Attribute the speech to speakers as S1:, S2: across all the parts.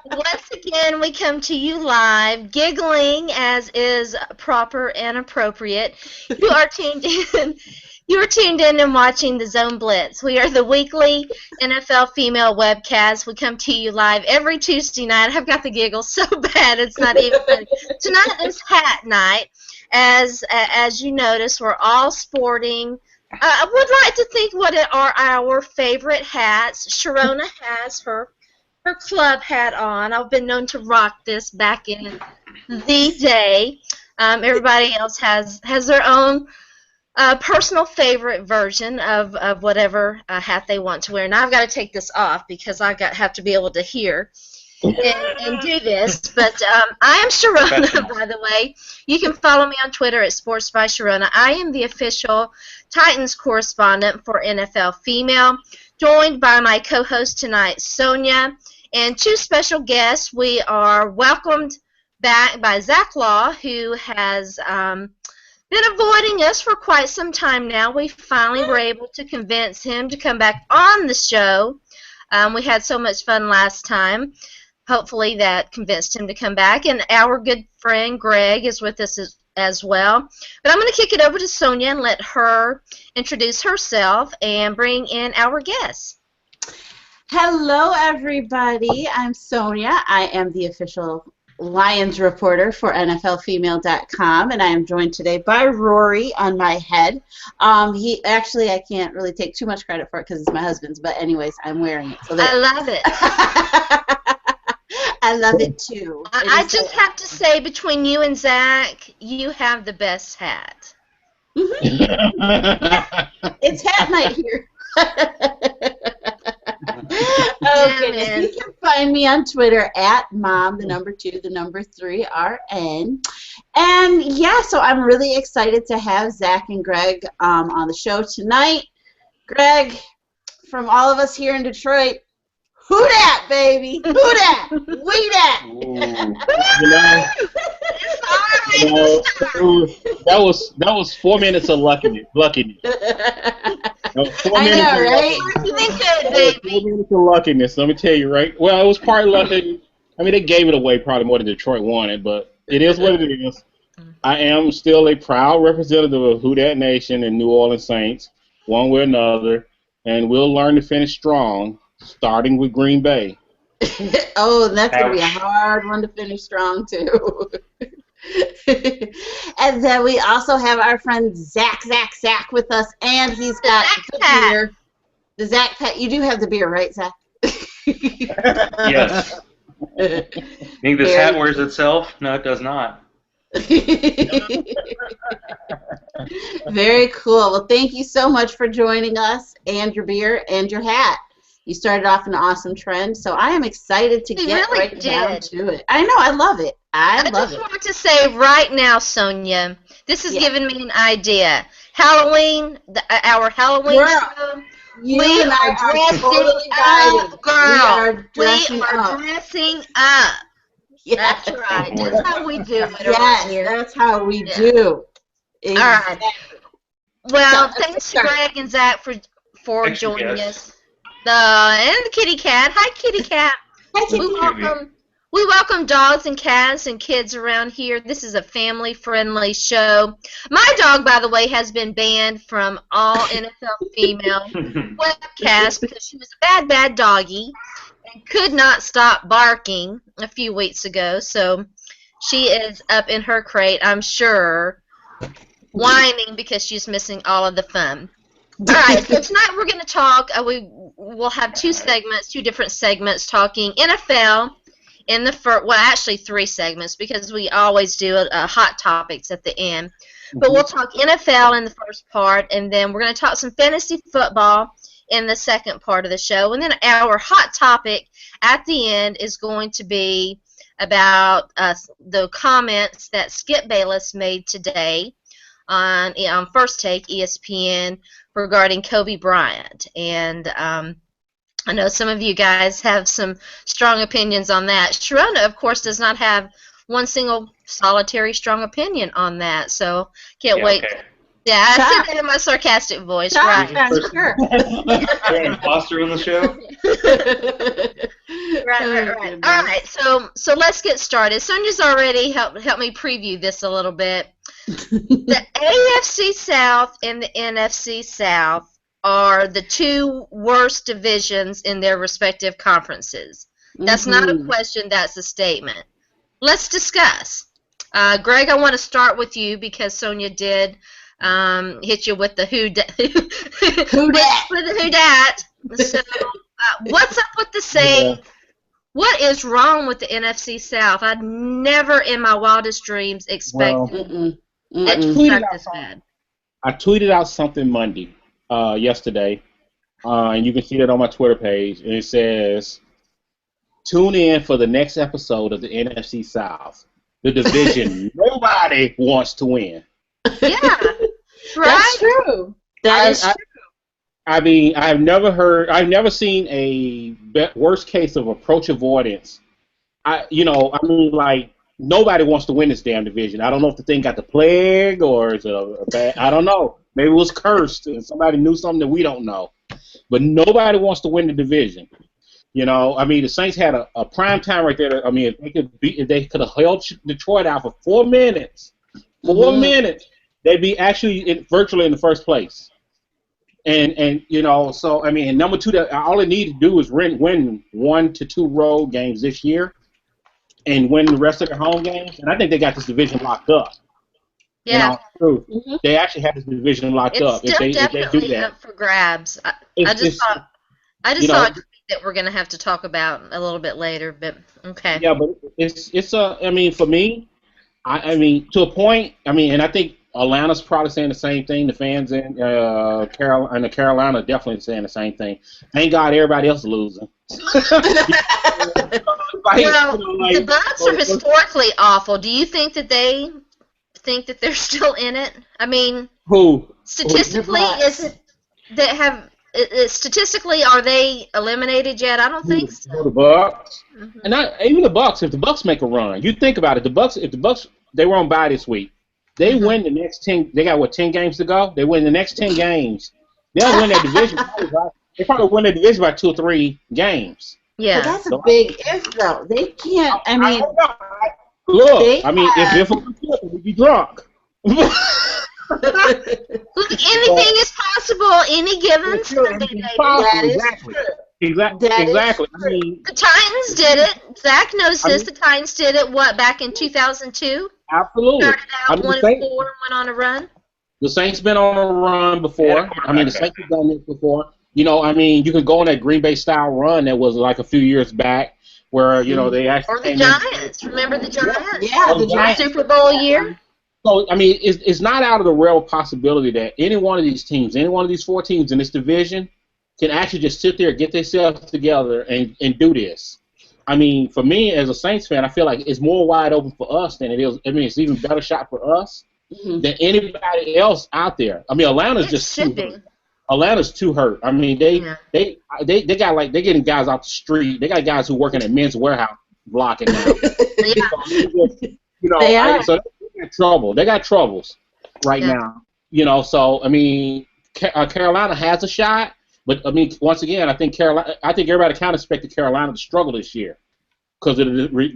S1: Once again, we come to you live, giggling as is proper and appropriate. You are tuned in. You are tuned in and watching the Zone Blitz. We are the weekly NFL female webcast. We come to you live every Tuesday night. I've got the giggles so bad it's not even funny. Tonight is hat night. As you notice, we're all sporting. I would like to think what are our favorite hats. Sharona has her club hat on. I've been known to rock this back in the day. Everybody else has their own personal favorite version of whatever hat they want to wear. And I've got to take this off because have to be able to hear and do this. But I am Sharona, by the way. You can follow me on Twitter at Sports by Sharona. I am the official Titans correspondent for NFL Female, joined by my co-host tonight, Sonja, and two special guests. We are welcomed back by Zach Law, who has been avoiding us for quite some time now. We finally were able to convince him to come back on the show. We had so much fun last time. Hopefully that convinced him to come back. And our good friend Greg is with us as well. But I'm going to kick it over to Sonja and let her introduce herself and bring in our guests.
S2: Hello, everybody. I'm Sonja. I am the official Lions reporter for NFLfemale.com, and I am joined today by Rory on my head. I can't really take too much credit for it because it's my husband's, but anyways, I'm wearing it. So
S1: I love it.
S2: I love it too.
S1: I just have to say, between you and Zach, you have the best hat.
S2: It's hat night here. Okay, you can find me on Twitter at mom2 3RN. And yeah, so I'm really excited to have Zach and Greg on the show tonight. Greg, from all of us here in Detroit, who dat, baby? Who dat? We dat.
S3: That was 4 minutes of luckiness. 4
S2: I know, right?
S1: You think good, baby.
S3: 4 minutes of luckiness. Let me tell you, right? Well, it was partly lucky. I mean, they gave it away probably more than Detroit wanted, but it is what it is. I am still a proud representative of Who Dat Nation and New Orleans Saints, one way or another, and we'll learn to finish strong, starting with Green Bay.
S2: Oh, that's going to be a hard one to finish strong, too. And then we also have our friend Zach with us, and he's got the beer. The Zach Pet. You do have the beer, right, Zach?
S4: Yes. Think this hat wears itself? No, it does not.
S2: Very cool. Well, thank you so much for joining us, and your beer and your hat. You started off an awesome trend, so I am excited to get right down to it. I know, I love it. I love it.
S1: I just want to say right now, Sonja, this has given me an idea. Halloween, our Halloween show, we are dressing up, girl. We are dressing up.
S2: Yes.
S1: That's right. That's how we do it.
S2: Yes, that's how we do.
S1: Exactly. All right. Well, thanks to Greg and Zach for joining us. And the kitty cat. Hi, kitty cat.
S2: Hi, kitty cat.
S1: We welcome dogs and cats and kids around here. This is a family-friendly show. My dog, by the way, has been banned from all NFL female webcasts because she was a bad doggy and could not stop barking a few weeks ago. So she is up in her crate, I'm sure, whining because she's missing all of the fun. All right, so tonight we're going to talk. We'll have two different segments talking NFL in the first. Well, actually 3 segments because we always do hot topics at the end. But we'll talk NFL in the first part, and then we're going to talk some fantasy football in the second part of the show. And then our hot topic at the end is going to be about the comments that Skip Bayless made today on First Take ESPN regarding Kobe Bryant. And I know some of you guys have some strong opinions on that. Sharona, of course, does not have one single solitary strong opinion on that, so can't wait Yeah, I
S2: Shock.
S1: said that in my sarcastic voice,
S2: Shock
S1: right?
S2: factor.
S4: Aaron Foster on the show.
S1: Right. All right, so let's get started. Sonja's already helped me preview this a little bit. The AFC South and the NFC South are the two worst divisions in their respective conferences. That's not a question, that's a statement. Let's discuss. Greg, I want to start with you because Sonja did hit you with the who dat. So, what's up with the saying? What is wrong with the NFC South? I'd never in my wildest dreams expected it to suck this bad.
S3: I tweeted out something Monday, yesterday, and you can see that on my Twitter page, and it says, tune in for the next episode of the NFC South, the division nobody wants to win.
S1: Yeah, right?
S2: That's true. That is true.
S3: I mean, I've never seen a worst case of approach avoidance. Nobody wants to win this damn division. I don't know if the thing got the plague or is it a bad, I don't know. Maybe it was cursed and somebody knew something that we don't know. But nobody wants to win the division. The Saints had a prime time right there. I mean, if they could have held Detroit out for 4 minutes, they'd be actually virtually in the first place. And number two, that all they need to do is win 1 to 2 road games this year, and win the rest of their home games. And I think they got this division locked up.
S1: Yeah,
S3: they actually have this division locked up.
S1: It's still definitely up for grabs. I just saw a tweet that we're going to have to talk about a little bit later, but okay.
S3: Yeah, but for me, to a point. And I think Atlanta's probably saying the same thing. The fans in Carolina are definitely saying the same thing. Thank God everybody else is losing.
S1: The Bucs are historically awful. Do you think that they think that they're still in it? I mean,
S3: who
S1: statistically statistically are they eliminated yet? I don't think so.
S3: The Bucs, and even the Bucs. If the Bucs make a run, you think about it. If the Bucs they were on bye this week. They win the next 10. They got 10 games to go. They win the next 10 games. They'll win their division. They probably win their division by 2 or 3 games.
S1: Yeah,
S2: but that's a big if though. They can't.
S3: If we'd be drunk.
S1: Look, anything is possible any given Sunday.
S3: Exactly.
S1: The Titans did it. Zach knows this. The Titans did it. Back in 2002?
S3: Absolutely.
S1: Started out 1-4 and went on a run.
S3: The Saints been on a run before. The Saints have done this before. You can go on that Green Bay style run that was like a few years back, where they actually.
S1: Or the Giants. Remember the Giants?
S2: Yeah, the Giants.
S1: Super Bowl year.
S3: So it's not out of the realm of possibility that any one of these teams, any one of these 4 teams in this division, can actually just sit there, get themselves together, and do this. For me as a Saints fan, I feel like it's more wide open for us than it is. It's even better shot for us than anybody else out there. Atlanta's just too hurt. Atlanta's too hurt. They got they're getting guys off the street. They got guys who working at Men's Warehouse blocking now. So they got trouble. They got troubles right now. Carolina has a shot. But once again, I think everybody kind of expected Carolina to struggle this year because of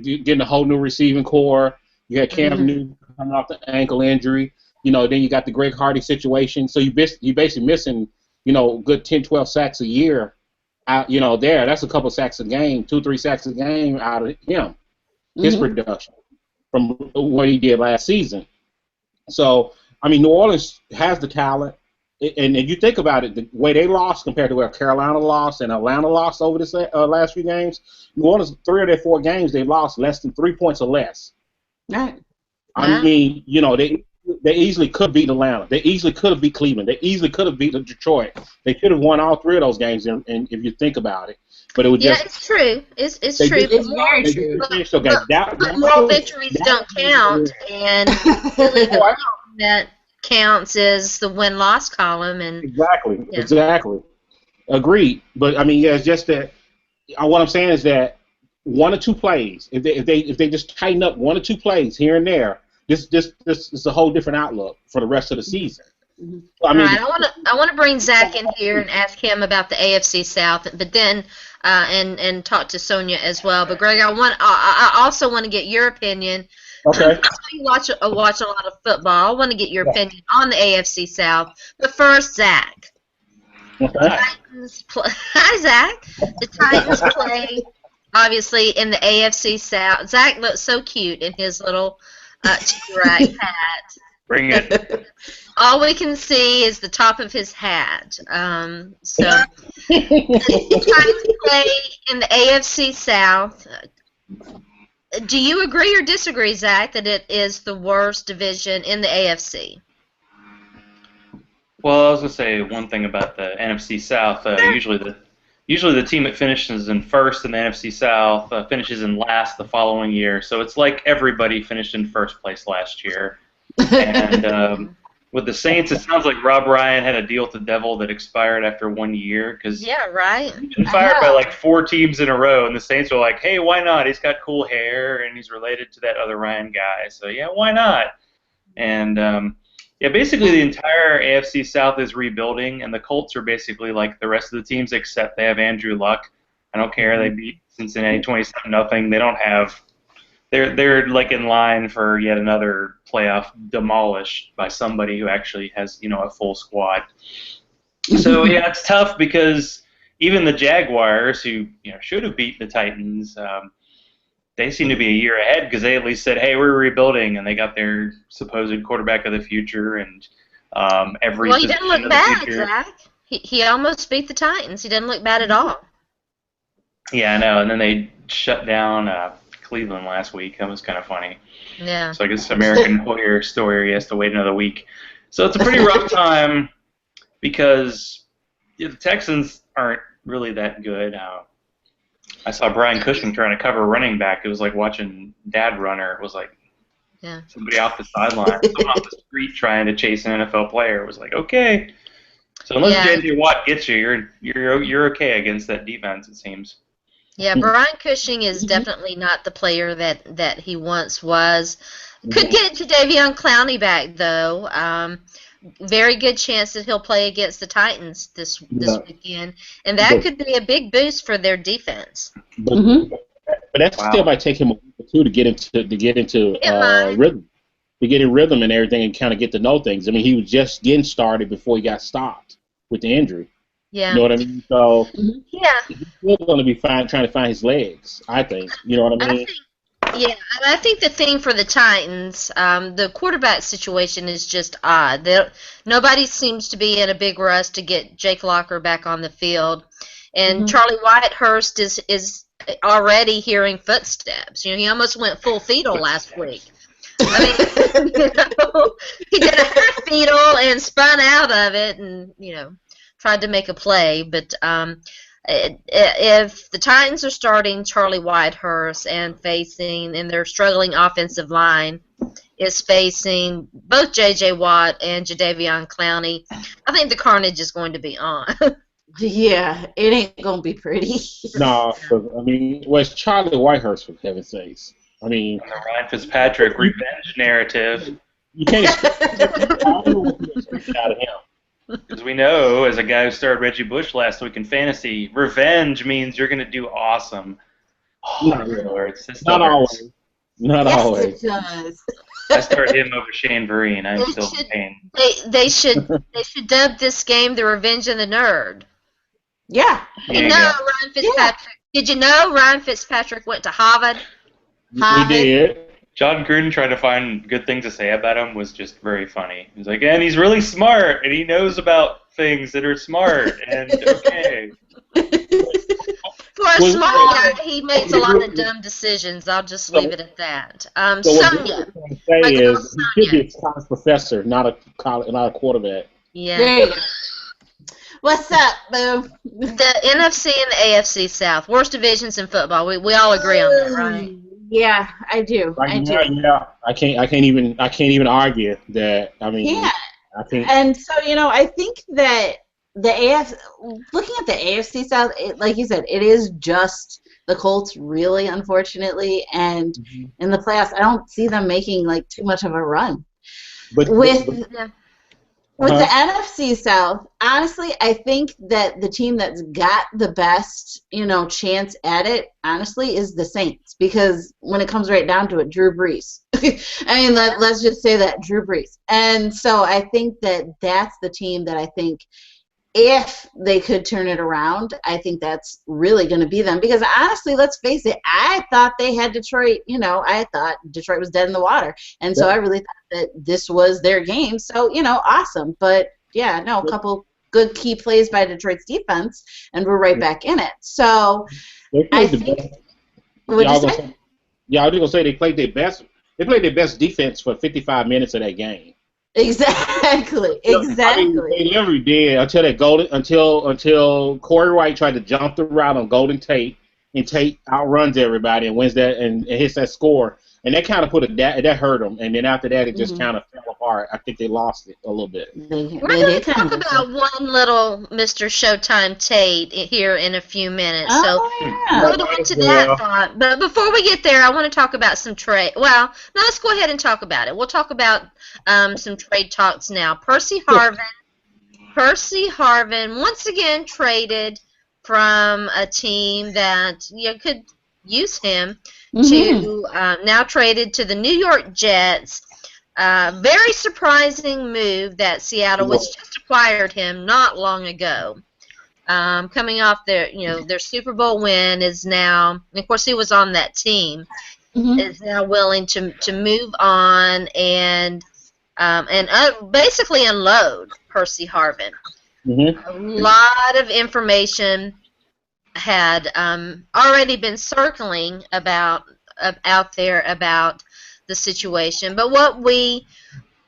S3: getting a whole new receiving core. You had Cam Newton coming off the ankle injury. Then you got the Greg Hardy situation. So you basically missing, good 10, 12 sacks a year. There that's a couple sacks a game, 2, 3 sacks a game out of him, his production from what he did last season. So New Orleans has the talent. And you think about it, the way they lost compared to where Carolina lost and Atlanta lost over this last few games, New Orleans, 3 of their 4 games, they lost less than 3 points or less.
S2: Right.
S3: They easily could beat Atlanta. They easily could have beat Cleveland. They easily could have beat Detroit. They should have won all 3 of those games, and if you think about it. But it was just.
S1: Yeah, it's true. It's true. It's very true. But more victories don't count, and that counts as the win-loss column. And
S3: exactly. Agreed. But it's just that. What I'm saying is that 1 or 2 plays, if they just tighten up 1 or 2 plays here and there, this is a whole different outlook for the rest of the season. I
S1: All
S3: mean,
S1: right, I want to bring Zach in here and ask him about the AFC South, but then and talk to Sonja as well. But Greg, I also want to get your opinion.
S3: okay.
S1: You watch a lot of football. I want to get your opinion on the AFC South. But first, Zach.
S3: Okay.
S1: Hi, Zach. The Titans play obviously in the AFC South. Zach looks so cute in his little T-Rex hat.
S4: Bring it.
S1: All we can see is the top of his hat. So the Titans play in the AFC South. Do you agree or disagree, Zach, that it is the worst division in the AFC?
S4: Well, I was gonna say one thing about the NFC South. Usually the team that finishes in first in the NFC South finishes in last the following year. So it's like everybody finished in first place last year. And with the Saints, it sounds like Rob Ryan had a deal with the devil that expired after 1 year because
S1: Yeah, right.
S4: he's been fired by like 4 teams in a row, and the Saints were like, "Hey, why not? He's got cool hair and he's related to that other Ryan guy, so yeah, why not?" And yeah, basically the entire AFC South is rebuilding, and the Colts are basically like the rest of the teams except they have Andrew Luck. I don't care. They beat Cincinnati 27-0. They don't have. They're like in line for yet another playoff demolished by somebody who actually has a full squad. So yeah, it's tough because even the Jaguars, who should have beat the Titans, they seem to be a year ahead because they at least said, "Hey, we're rebuilding," and they got their supposed quarterback of the future and every.
S1: Well, he didn't look bad, Zach. He almost beat the Titans. He didn't look bad at all.
S4: Yeah, I know. And then they shut down Cleveland last week. That was kind of funny.
S1: Yeah.
S4: So I guess American Hoyer story has to wait another week. So it's a pretty rough time because the Texans aren't really that good. I saw Brian Cushing trying to cover running back. It was like watching Dad Runner. It was like somebody off the sideline, someone off the street trying to chase an NFL player. It was like, okay. So unless J.J. Watt gets you, you're okay against that defense, it seems.
S1: Yeah, Brian Cushing is definitely not the player that he once was. Could get Jadeveon Clowney back though. Very good chance that he'll play against the Titans this weekend, and that could be a big boost for their defense.
S3: But that still might take him a week or two to get into rhythm, to get in rhythm and everything, and kind of get to know things. I mean, he was just getting started before he got stopped with the injury.
S1: Yeah.
S3: You know what I mean? So
S1: yeah,
S3: he's still going to be trying to find his legs, I think. You know what I mean?
S1: I think the thing for the Titans, the quarterback situation is just odd. Nobody seems to be in a big rush to get Jake Locker back on the field, and Charlie Whitehurst is already hearing footsteps. He almost went full fetal last week. I mean, he did a half fetal and spun out of it, and tried to make a play, but if the Titans are starting Charlie Whitehurst and their struggling offensive line is facing both J.J. Watt and Jadeveon Clowney, I think the carnage is going to be on.
S2: Yeah, it ain't going to be pretty.
S3: No, I mean, it's Charlie Whitehurst, for heaven's sakes. I mean,
S4: the Ryan Fitzpatrick revenge narrative.
S3: You can't expect out of him.
S4: Because we know, as a guy who started Reggie Bush last week in fantasy, revenge means you're going to do awesome. Oh,
S3: Not always. Not always.
S2: It does.
S4: I started him over Shane Vereen. I'm still in pain.
S1: They should dub this game the Revenge of the Nerd.
S2: Yeah.
S1: Ryan Fitzpatrick. Did you know Ryan Fitzpatrick went to Harvard?
S3: He did.
S4: John Gruden trying to find good things to say about him was just very funny. He's like, and he's really smart, and he knows about things that are smart, and okay.
S1: For a smart guy, he makes a lot of dumb decisions. I'll just leave it at that. Sonja.
S3: What I'm saying is, he should be a college professor, not a quarterback.
S1: Yeah.
S2: What's up, boo?
S1: The NFC and the AFC South, worst divisions in football. We all agree on that, right?
S2: Yeah, I do.
S3: Yeah, I can't even argue that. I mean, I think.
S2: And so I think that looking at the AFC South, like you said, it is just the Colts, really, unfortunately, and in the playoffs, I don't see them making like too much of a run.
S3: But
S2: With the NFC South, honestly, I think that the team that's got the best, chance at it, honestly, is the Saints. Because when it comes right down to it, Drew Brees. I mean, let's just say that, Drew Brees. And so I think that that's the team that I think, if they could turn it around, I think that's really going to be them. Because honestly, let's face it, I thought they had Detroit, I thought Detroit was dead in the water. And so I really thought that this was their game. So, awesome. But, yeah, no, a couple good key plays by Detroit's defense, and we're right back in it. So I think – what'd you say?
S3: Yeah, I was just going to say they played their best. They played their best defense for 55 minutes of that game.
S2: Exactly.
S3: I mean, they literally did until Corey White tried to jump the route on Golden Tate, and Tate outruns everybody and wins that and hits that score, and that kind of that hurt them. And then after that, it just kind of fell apart. I think they lost it a little bit.
S1: We're going to talk about one little Mr. Showtime Tate here in a few minutes. We'll go into that thought. But before we get there, I want to talk about some trade. Well, no, let's go ahead and talk about it. We'll talk about some trade talks now. Percy Harvin once again traded from a team that could use him to now traded to the New York Jets. Very surprising move that Seattle was just acquired him not long ago. Coming off their Super Bowl win is now, and of course he was on that team, is now willing to move on and basically unload Percy Harvin. A lot of information had already been circling out there about the situation, but what we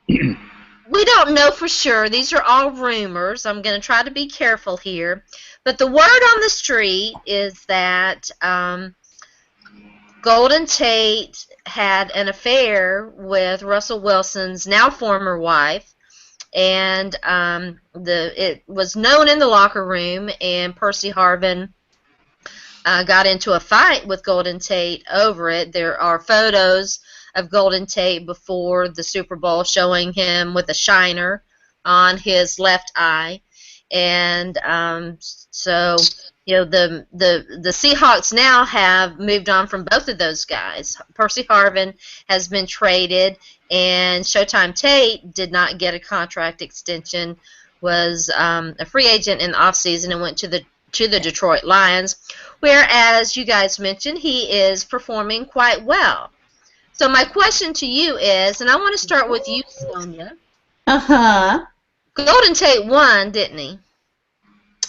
S1: don't know for sure. These are all rumors. I'm going to try to be careful here, but the word on the street is that Golden Tate had an affair with Russell Wilson's now former wife, and it was known in the locker room, and Percy Harvin got into a fight with Golden Tate over it. There are photos of Golden Tate before the Super Bowl showing him with a shiner on his left eye, and so the Seahawks now have moved on from both of those guys. Percy Harvin has been traded, and Showtime Tate did not get a contract extension, was a free agent in the offseason and went to the Detroit Lions, whereas you guys mentioned he is performing quite well. So my question to you is, and I want to start with you, Sonja. Golden Tate won, didn't he?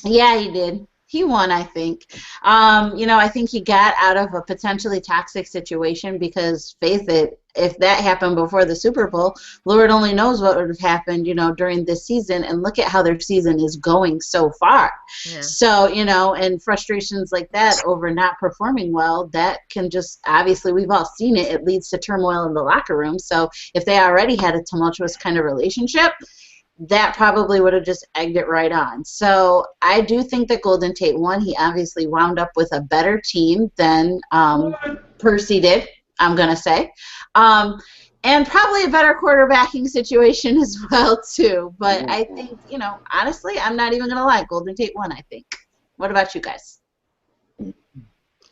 S2: Yeah, he did. He won, I think. I think he got out of a potentially toxic situation because, face it, if that happened before the Super Bowl, Lord only knows what would have happened, during this season. And look at how their season is going so far. Yeah. So, and frustrations like that over not performing well, that can just, obviously, we've all seen it. It leads to turmoil in the locker room. So if they already had a tumultuous kind of relationship, that probably would have just egged it right on. So I do think that Golden Tate won. He obviously wound up with a better team than Percy did, I'm going to say. And probably a better quarterbacking situation as well, too. But I think, honestly, I'm not even going to lie. Golden Tate won, I think. What about you guys? And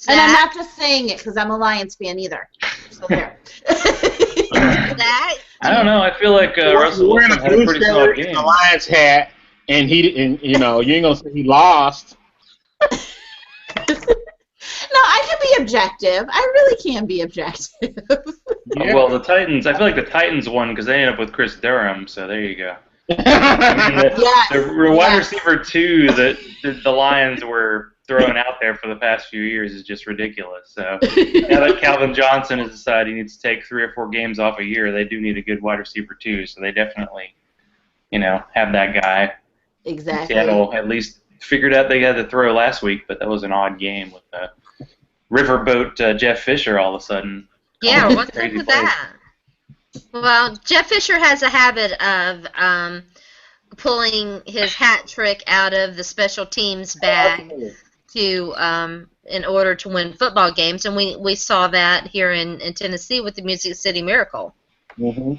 S2: I'm not just saying it because I'm a Lions fan either. So there.
S4: I don't know. I feel like Russell Wilson had a pretty solid game.
S3: The Lions hat, and you ain't gonna say he lost.
S2: No, I can be objective. I really can be objective.
S4: Yeah. Well, the Titans. I feel like the Titans won because they ended up with Chris Durham. So there you go. The wide receiver 2 that the Lions were throwing out there for the past few years is just ridiculous. So now that Calvin Johnson has decided he needs to take 3 or 4 games off a year, they do need a good wide receiver too. So they definitely, have that guy.
S2: Exactly.
S4: Seattle at least figured out they had to throw last week, but that was an odd game with riverboat Jeff Fisher all of a sudden.
S1: Yeah, what's up with that? Well, Jeff Fisher has a habit of pulling his hat trick out of the special teams bag in order to win football games, and we saw that here in Tennessee with the Music City Miracle.
S3: Yeah,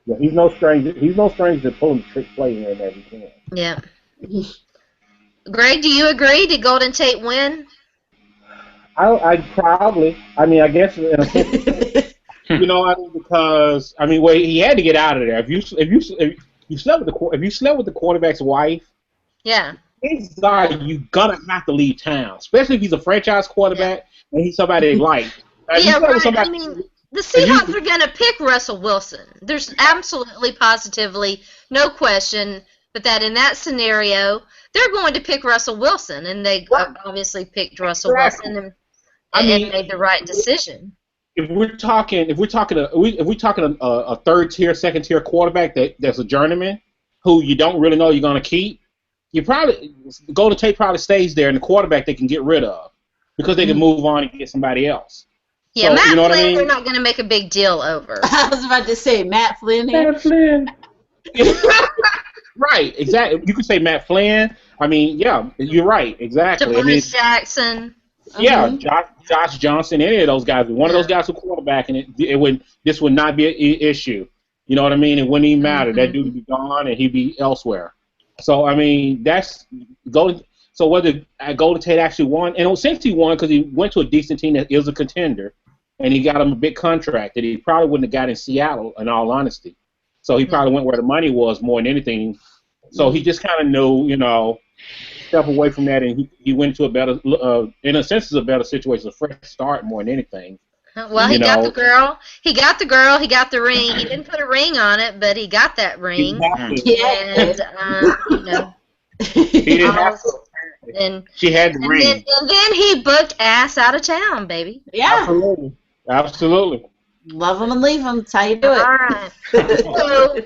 S3: Yeah, he's no stranger. He's no stranger to pulling trick play here and there. He can.
S1: Yeah. Greg, do you agree? Did Golden Tate win?
S3: I probably. I mean, I guess in a sense, because well, he had to get out of there. If you slept with the quarterback's wife,
S1: Yeah.
S3: you're gonna have to leave town, especially if he's a franchise quarterback and he's somebody they like.
S1: Yeah, right. I mean, the Seahawks are going to pick Russell Wilson. There's absolutely, positively, no question, but that in that scenario, they're going to pick Russell Wilson, and they obviously picked Russell Wilson and made the right decision.
S3: If we're talking a third tier, second tier quarterback that's a journeyman who you don't really know you're going to keep, Golden Tate probably stays there, and the quarterback they can get rid of because they can move on and get somebody else.
S1: Yeah, so, Matt Flynn, they're not going to make a big deal over.
S2: I was about to say Matt Flynn.
S3: Matt Flynn. Right, exactly. You could say Matt Flynn. I mean, yeah, you're right, exactly.
S1: Jackson.
S3: Yeah, Josh Johnson, any of those guys. One of those guys who quarterback, and this would not be an issue. You know what I mean? It wouldn't even matter. That dude would be gone, and he'd be elsewhere. So I mean, that's Golden. So whether Golden Tate actually won, and since he won because he went to a decent team that is a contender. And he got him a big contract that he probably wouldn't have got in Seattle, in all honesty. So he probably went where the money was more than anything. So he just kind of knew, step away from that, and he went to a better, in a sense, a better situation, a fresh start more than anything.
S1: Well, he got the girl. He got the girl. He got the ring. He didn't put a ring on it, but he got that ring.
S2: Yeah.
S1: And,
S3: he didn't have to.
S1: And
S3: she had the ring.
S1: And then he booked ass out of town, baby.
S2: Yeah.
S3: Absolutely.
S2: Love them and leave them. That's how you do it.
S1: All right. So,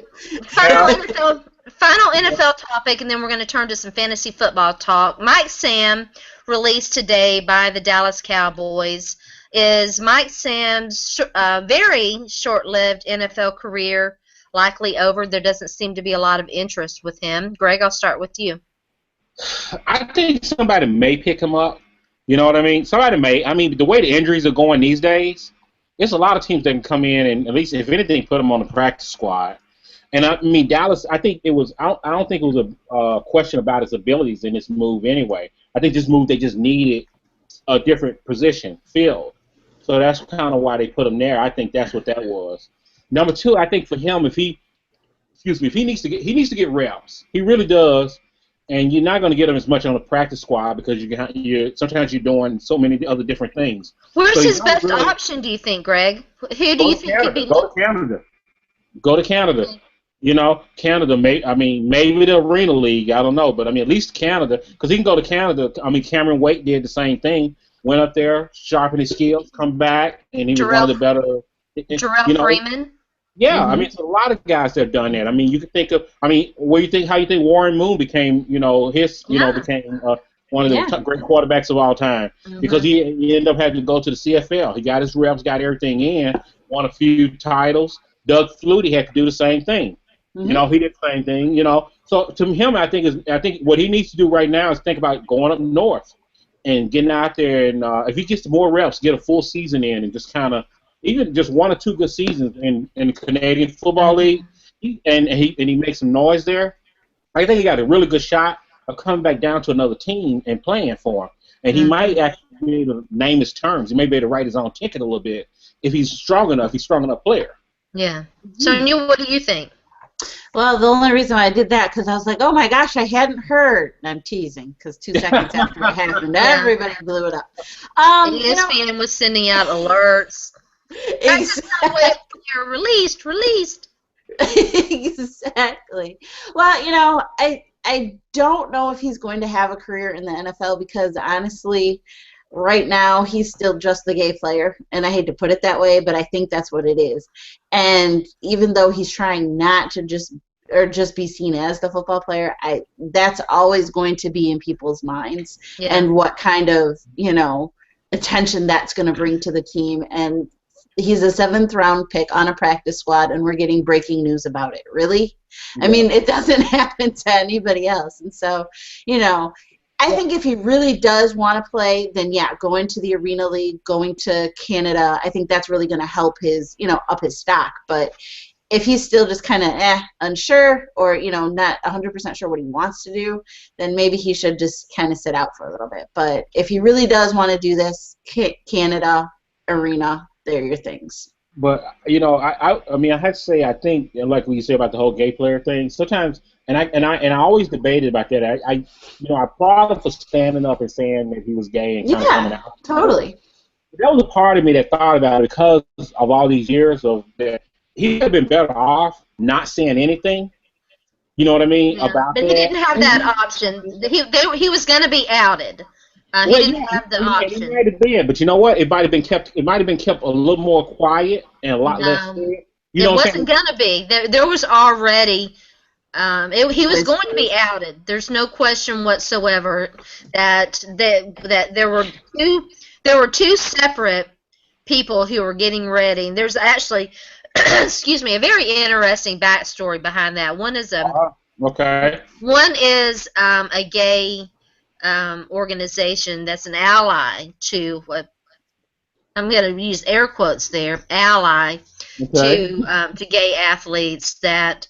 S1: final NFL topic, and then we're going to turn to some fantasy football talk. Mike Sam, released today by the Dallas Cowboys. Is Mike Sam's very short-lived NFL career likely over? There doesn't seem to be a lot of interest with him. Greg, I'll start with you.
S3: I think somebody may pick him up. You know what I mean? Somebody may. I mean, the way the injuries are going these days, there's a lot of teams that can come in and at least, if anything, put him on the practice squad. And I mean, Dallas, I think it was. I don't think it was a question about his abilities in this move anyway. I think this move they just needed a different position filled. So that's kind of why they put him there. I think that's what that was. Number two, I think for him, if he needs to get reps. He really does. And you're not going to get him as much on the practice squad because sometimes you're doing so many other different things.
S1: Where's his best option, do you think, Greg? Who do you think could be?
S3: Go to Canada. Go to Canada. Canada. Maybe the Arena League. I don't know, but at least Canada, because he can go to Canada. Cameron Wake did the same thing. Went up there, sharpened his skills, come back, and he was one of the better.
S1: Jarrell Freeman.
S3: Yeah, there's a lot of guys that have done that. You can think of, how you think Warren Moon became, became one of the great quarterbacks of all time because he ended up having to go to the CFL. He got his reps, got everything in, won a few titles. Doug Flutie had to do the same thing. He did the same thing. So to him, I think what he needs to do right now is think about going up north and getting out there, and if he gets more reps, get a full season in, and just kind of. Even just 1 or 2 good seasons in the Canadian Football League, and he makes some noise there. I think he got a really good shot of coming back down to another team and playing for him. And he might actually be able to name his terms. He may be able to write his own ticket a little bit if he's strong enough. He's a strong enough player.
S1: Yeah. So, Neil, what do you think?
S2: Well, the only reason why I did that because I was like, oh my gosh, I hadn't heard. And I'm teasing because 2 seconds after it happened, everybody blew it up.
S1: ESPN was sending out alerts.
S2: Exactly.
S1: Released.
S2: Exactly. Well, I don't know if he's going to have a career in the NFL because honestly, right now he's still just the gay player, and I hate to put it that way, but I think that's what it is. And even though he's trying not to just be seen as the football player, that's always going to be in people's minds and what kind of attention that's going to bring to the team. And he's a 7th round pick on a practice squad, and we're getting breaking news about it. Really? Yeah. It doesn't happen to anybody else. And so, I think if he really does want to play, then going to the Arena League, going to Canada, I think that's really going to help his, up his stock. But if he's still just kind of unsure or, you know, not 100% sure what he wants to do, then maybe he should just kind of sit out for a little bit. But if he really does want to do this, Canada, arena, they're your things.
S3: But you know, I mean, I have to say, I think, like what you say about the whole gay player thing. Sometimes, and I always debated about that. I applaud him for standing up and saying that he was gay and kind of coming out.
S2: Totally.
S3: That was a part of me that thought about it because of all these years of that. He would have been better off not saying anything. You know what I mean?
S1: Yeah.
S3: About
S1: but
S3: that.
S1: he didn't have that option. He was going to be outed. He didn't have the option.
S3: It might have been, but you know what? It might have been kept. It might have been kept a little more quiet and a lot less.
S1: It wasn't going to be. There was already. He was going to be outed. There's no question whatsoever that there were two separate people who were getting ready. There's actually, excuse me, a very interesting backstory behind that. One is One is a gay organization that's an ally to what I'm going to use air quotes there, ally to gay athletes that.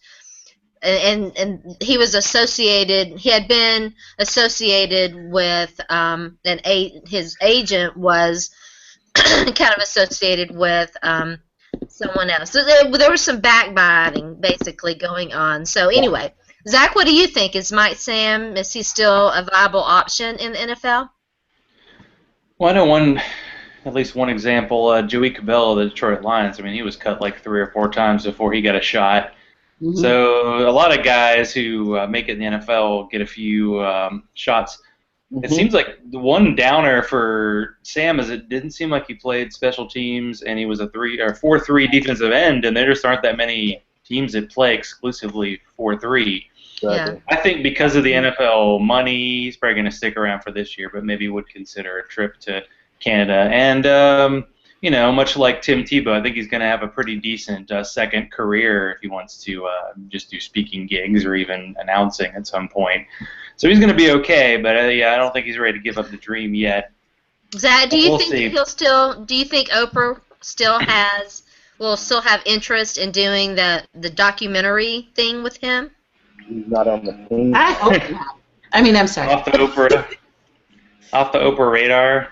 S1: And he was associated. He had been associated with his agent was kind of associated with someone else. So there was some backbiting basically going on. So anyway, Zach, what do you think? Is Mike Sam, is he still a viable option in the NFL?
S4: Well, I know at least one example. Joey Cabell of the Detroit Lions. I mean, he was cut like 3 or 4 times before he got a shot. Mm-hmm. So a lot of guys who make it in the NFL get a few shots. Mm-hmm. It seems like the one downer for Sam is it didn't seem like he played special teams, and he was a 4-3 defensive end, and there just aren't that many teams that play exclusively 4-3.
S1: Yeah.
S4: I think because of the NFL money, he's probably going to stick around for this year, but maybe would consider a trip to Canada. And you know, much like Tim Tebow, I think he's going to have a pretty decent second career if he wants to just do speaking gigs or even announcing at some point. So he's going to be okay, but I don't think he's ready to give up the dream yet.
S1: Zach, do you think Oprah will still have interest in doing the documentary thing with him?
S3: He's not on the team.
S2: I hope not. I mean, I'm sorry.
S4: Off the Oprah radar.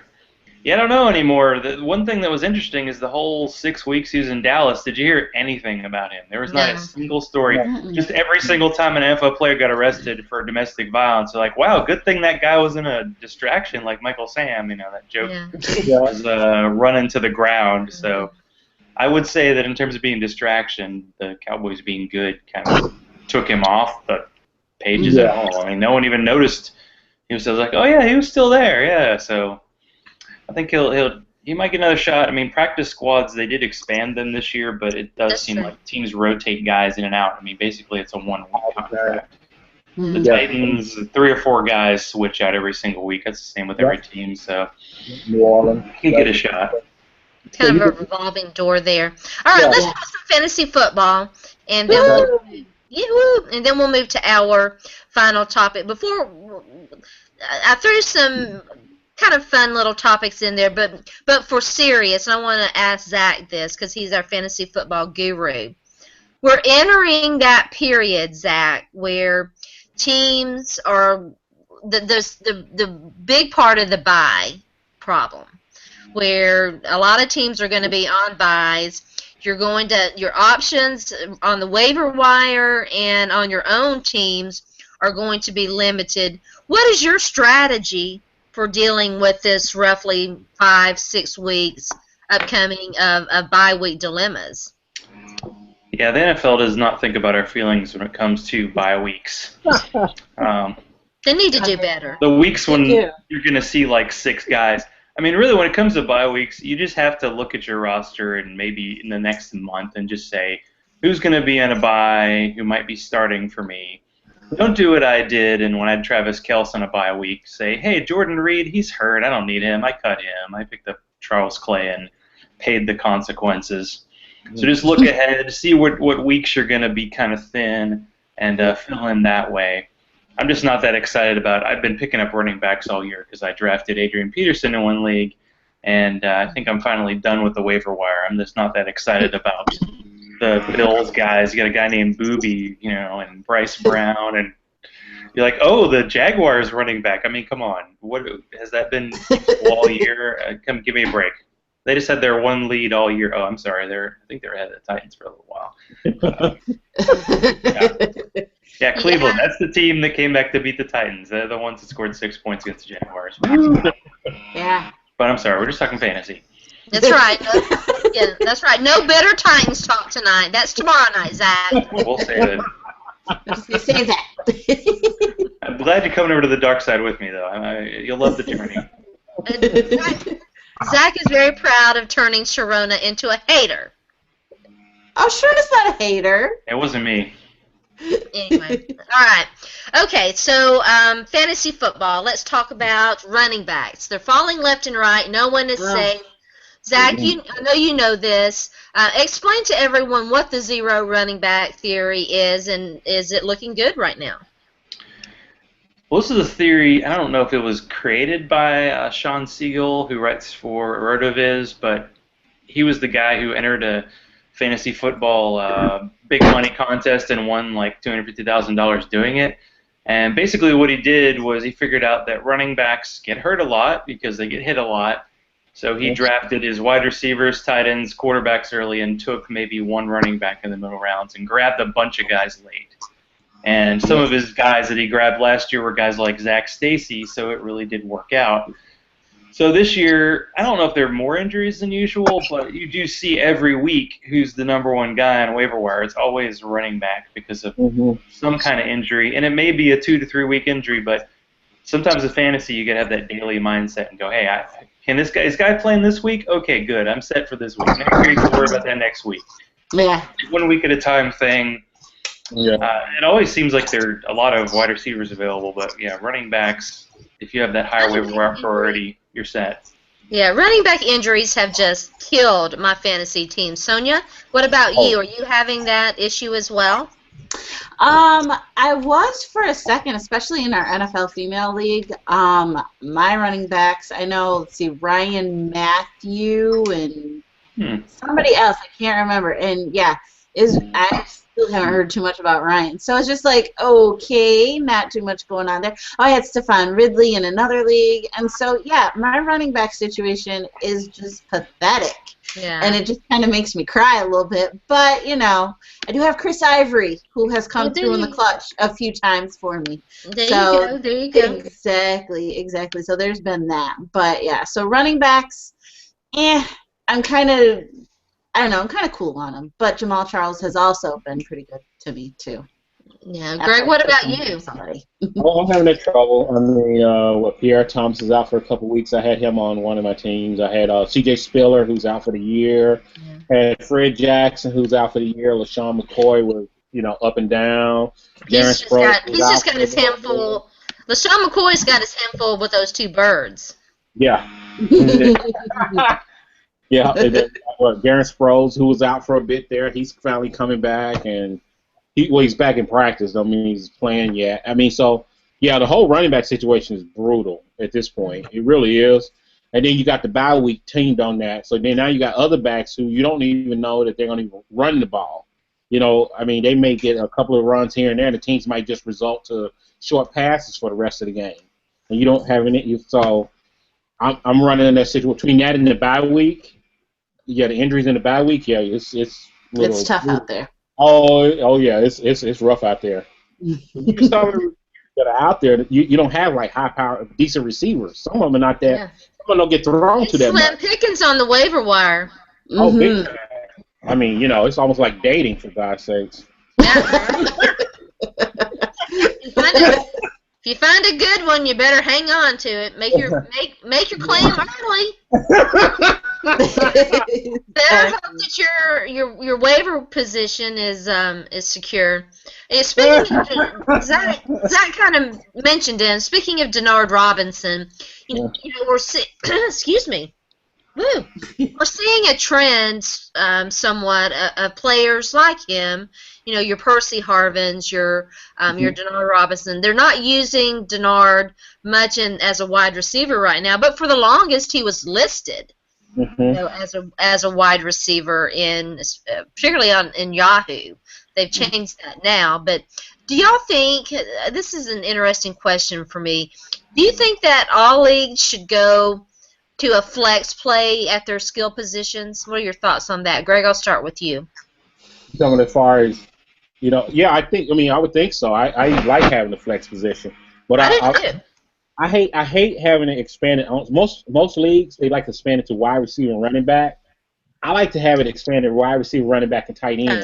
S4: Yeah, I don't know anymore. The one thing that was interesting is the whole 6 weeks he was in Dallas. Did you hear anything about him? There was not a single story. Just every single time an NFL player got arrested for domestic violence, they're like, wow, good thing that guy wasn't a distraction like Michael Sam. You know, that joke was run into the ground. So I would say that in terms of being distraction, the Cowboys being good kind of took him off the pages at all. I mean, no one even noticed. He was like, oh, yeah, he was still there. Yeah, so I think he might get another shot. I mean, practice squads, they did expand them this year, but it does seem like teams rotate guys in and out. I mean, basically it's a one-week contract. The Titans, 3 or 4 guys switch out every single week. That's the same with every team, so
S3: New Orleans
S4: he can get a shot.
S1: Kind of a revolving door there. All right, let's talk some fantasy football, and then we'll move to our final topic. Before I threw some kind of fun little topics in there, but for serious, and I want to ask Zach this because he's our fantasy football guru. We're entering that period, Zach, where teams are the big part of the bye problem, where a lot of teams are going to be on buys. Your options on the waiver wire and on your own teams are going to be limited. What is your strategy for dealing with this roughly 5-6 weeks upcoming of bye week dilemmas?
S4: Yeah, the NFL does not think about our feelings when it comes to bye weeks.
S1: They need to do better.
S4: The weeks when you're going to see like 6 guys. I mean, really, when it comes to bye weeks, you just have to look at your roster and maybe in the next month and just say, who's going to be on a bye, who might be starting for me. Don't do what I did and when I had Travis Kelce on a bye week, say, hey, Jordan Reed, he's hurt. I don't need him. I cut him. I picked up Charles Clay and paid the consequences. So just look ahead, see what weeks you're going to be kind of thin and fill in that way. I'm just not that excited about it. I've been picking up running backs all year because I drafted Adrian Peterson in one league, and I think I'm finally done with the waiver wire. I'm just not that excited about the Bills guys. You got a guy named Booby, and Bryce Brown, and you're like, oh, the Jaguars running back. I mean, come on. What has that been all year? Come give me a break. They just had their one lead all year. Oh, I'm sorry. I think they were ahead of the Titans for a little while. Yeah, Cleveland. That's the team that came back to beat the Titans. They're the ones that scored 6 points against the Jaguars.
S2: Yeah.
S4: But I'm sorry. We're just talking fantasy.
S1: That's right. Yeah, that's right. No bitter Titans talk tonight. That's tomorrow night, Zach.
S4: We'll say that.
S2: I'm just going to say that.
S4: I'm glad you're coming over to the dark side with me, though. You'll love the journey.
S1: Zach is very proud of turning Sharona into a hater.
S2: Oh, sure, it's not a hater.
S4: It wasn't me.
S1: Anyway, all right. Okay, so fantasy football. Let's talk about running backs. They're falling left and right. No one is safe. Zach, I know you know this. Explain to everyone what the zero running back theory is, and is it looking good right now?
S4: Well, this is a theory. I don't know if it was created by Sean Siegel, who writes for RotoViz, but he was the guy who entered a fantasy football big money contest and won like $250,000 doing it. And basically what he did was he figured out that running backs get hurt a lot because they get hit a lot. So he drafted his wide receivers, tight ends, quarterbacks early, and took maybe one running back in the middle rounds and grabbed a bunch of guys late. And some of his guys that he grabbed last year were guys like Zach Stacy, so it really did work out. So this year, I don't know if there are more injuries than usual, but you do see every week who's the number one guy on waiver wire. It's always running back because of some kind of injury. And it may be a 2 to 3 week injury, but sometimes in fantasy you got to have that daily mindset and go, hey, is guy playing this week? Okay, good. I'm set for this week. Next year you can worry about that next week.
S2: Yeah.
S4: 1 week at a time thing.
S3: Yeah.
S4: It always seems like there are a lot of wide receivers available, but yeah, running backs, if you have that higher waiver wire priority, you're set.
S1: Yeah, running back injuries have just killed my fantasy team. Sonja, what about you? Are you having that issue as well?
S2: I was for a second, especially in our NFL female league. My running backs, I know, let's see, Ryan Matthew and somebody else, I can't remember. And yeah, I still haven't heard too much about Ryan. So it's just like, okay, not too much going on there. I had Stephon Ridley in another league. And so, yeah, my running back situation is just pathetic.
S1: Yeah.
S2: And it just kind of makes me cry a little bit. But, you know, I do have Chris Ivory, who has come through in the clutch a few times for me.
S1: There you go.
S2: Exactly. So there's been that. But, yeah, so running backs, I'm kind of cool on them. But Jamal Charles has also been pretty good to me, too.
S1: Yeah, Greg, what about you?
S3: Well, I'm having that trouble. I mean, Pierre Thomas is out for a couple weeks. I had him on one of my teams. I had C.J. Spiller, who's out for the year. I had Fred Jackson, who's out for the year. LaShawn McCoy was, up and down.
S1: He's just got his handful. LaShawn McCoy's got his handful with those two birds.
S3: Yeah. Yeah. Darren Sproles, who was out for a bit there, he's finally coming back, and he's back in practice. Don't mean he's playing yet. I mean, so, yeah, the whole running back situation is brutal at this point. It really is. And then you got the bye week teamed on that. So then now you got other backs who you don't even know that they're going to run the ball. I mean, they may get a couple of runs here and there, and the teams might just result to short passes for the rest of the game. And you don't have any. So I'm running in that situation. Between that and the bye week, the injuries in the bye week, yeah, it's
S2: tough out there.
S3: Oh yeah, it's rough out there. Some that are out there, you don't have like high power, decent receivers. Some of them are not that. Yeah. Some of them don't get thrown to that much.
S1: Slim Pickens on the waiver wire.
S3: Oh, big time. I mean, it's almost like dating, for God's sakes.
S1: If you find a good one, you better hang on to it. Make your claim early. Better hope that your waiver position is secure. And speaking of, Zach kind of mentioned it. Speaking of Denard Robinson, we're excuse me. Woo. We're seeing a trend somewhat of players like him. Your Percy Harvins, your Denard Robinson. They're not using Denard much as a wide receiver right now, but for the longest he was listed.
S3: Mm-hmm.
S1: as a wide receiver particularly in Yahoo. They've changed that now, but do y'all think this is an interesting question for me? Do you think that all leagues should go to a flex play at their skill positions? What are your thoughts on that, Greg? I'll start with you.
S3: Coming as far as yeah, I would think so. I like having the flex position, but
S1: I do too.
S3: I hate having it expanded. Most leagues they like to expand it to wide receiver and running back. I like to have it expanded wide receiver, running back, and tight end.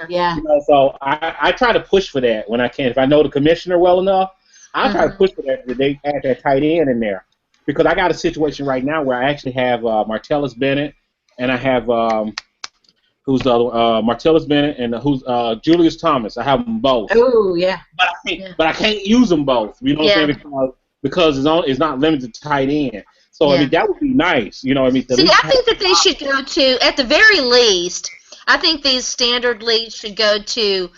S1: Yeah.
S3: So I try to push for that when I can. If I know the commissioner well enough, I try to push for that they add that tight end in there, because I got a situation right now where I actually have Martellus Bennett, and I have who's the other Martellus Bennett, and who's Julius Thomas. I have them both.
S2: Oh yeah.
S3: But I can't use them both. You know what I'm saying? Because it's not limited to tight end. So I mean that would be nice. See,
S1: I think that they should go to, at the very least, I think these standard leagues should go to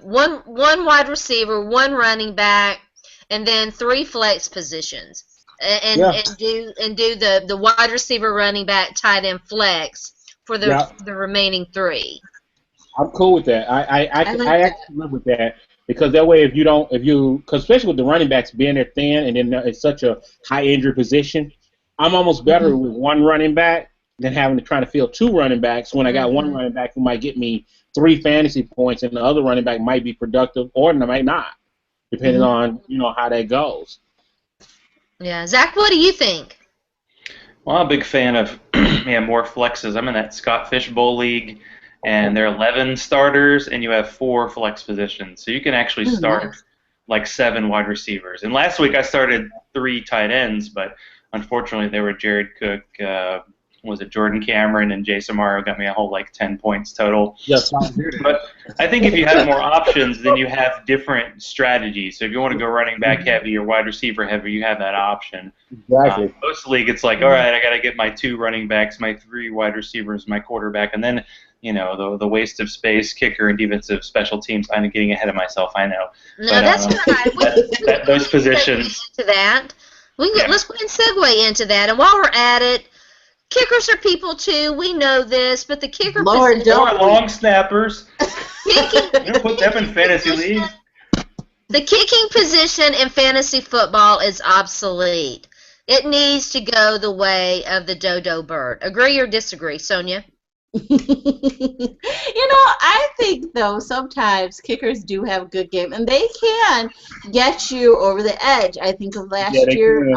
S1: one wide receiver, one running back, and then 3 flex positions, and do the wide receiver, running back, tight end, flex for the remaining 3.
S3: I'm cool with that. I actually live with that. Because that way, because especially with the running backs being there thin and then it's such a high injury position, I'm almost better with one running back than having to try to field 2 running backs when I got one running back who might get me 3 fantasy points and the other running back might be productive or they might not, depending on how that goes.
S1: Yeah, Zach, what do you think?
S4: Well, I'm a big fan of more flexes. I'm in that Scott Fish Bowl league. And there are 11 starters, and you have 4 flex positions. So you can actually start like 7 wide receivers. And last week I started 3 tight ends, but unfortunately they were Jared Cook, Jordan Cameron, and Jason Morrow got me a whole 10 points total.
S3: Yes.
S4: But I think if you have more options, then you have different strategies. So if you want to go running back heavy or wide receiver heavy, you have that option.
S3: Exactly.
S4: Most league, it's like, all right, I got to get my 2 running backs, my 3 wide receivers, my quarterback, and then the waste of space, kicker, and defensive special teams. I'm getting ahead of myself, I know.
S1: No, that's right.
S4: Those positions.
S1: To that. Let's go ahead and segue into that. And while we're at it, kickers are people too. We know this, but the kicker
S2: Lord,
S1: position.
S4: Or long snappers. You don't put them in fantasy leagues.
S1: The kicking position in fantasy football is obsolete. It needs to go the way of the dodo bird. Agree or disagree, Sonja?
S2: I think though sometimes kickers do have a good game and they can get you over the edge. I think of last year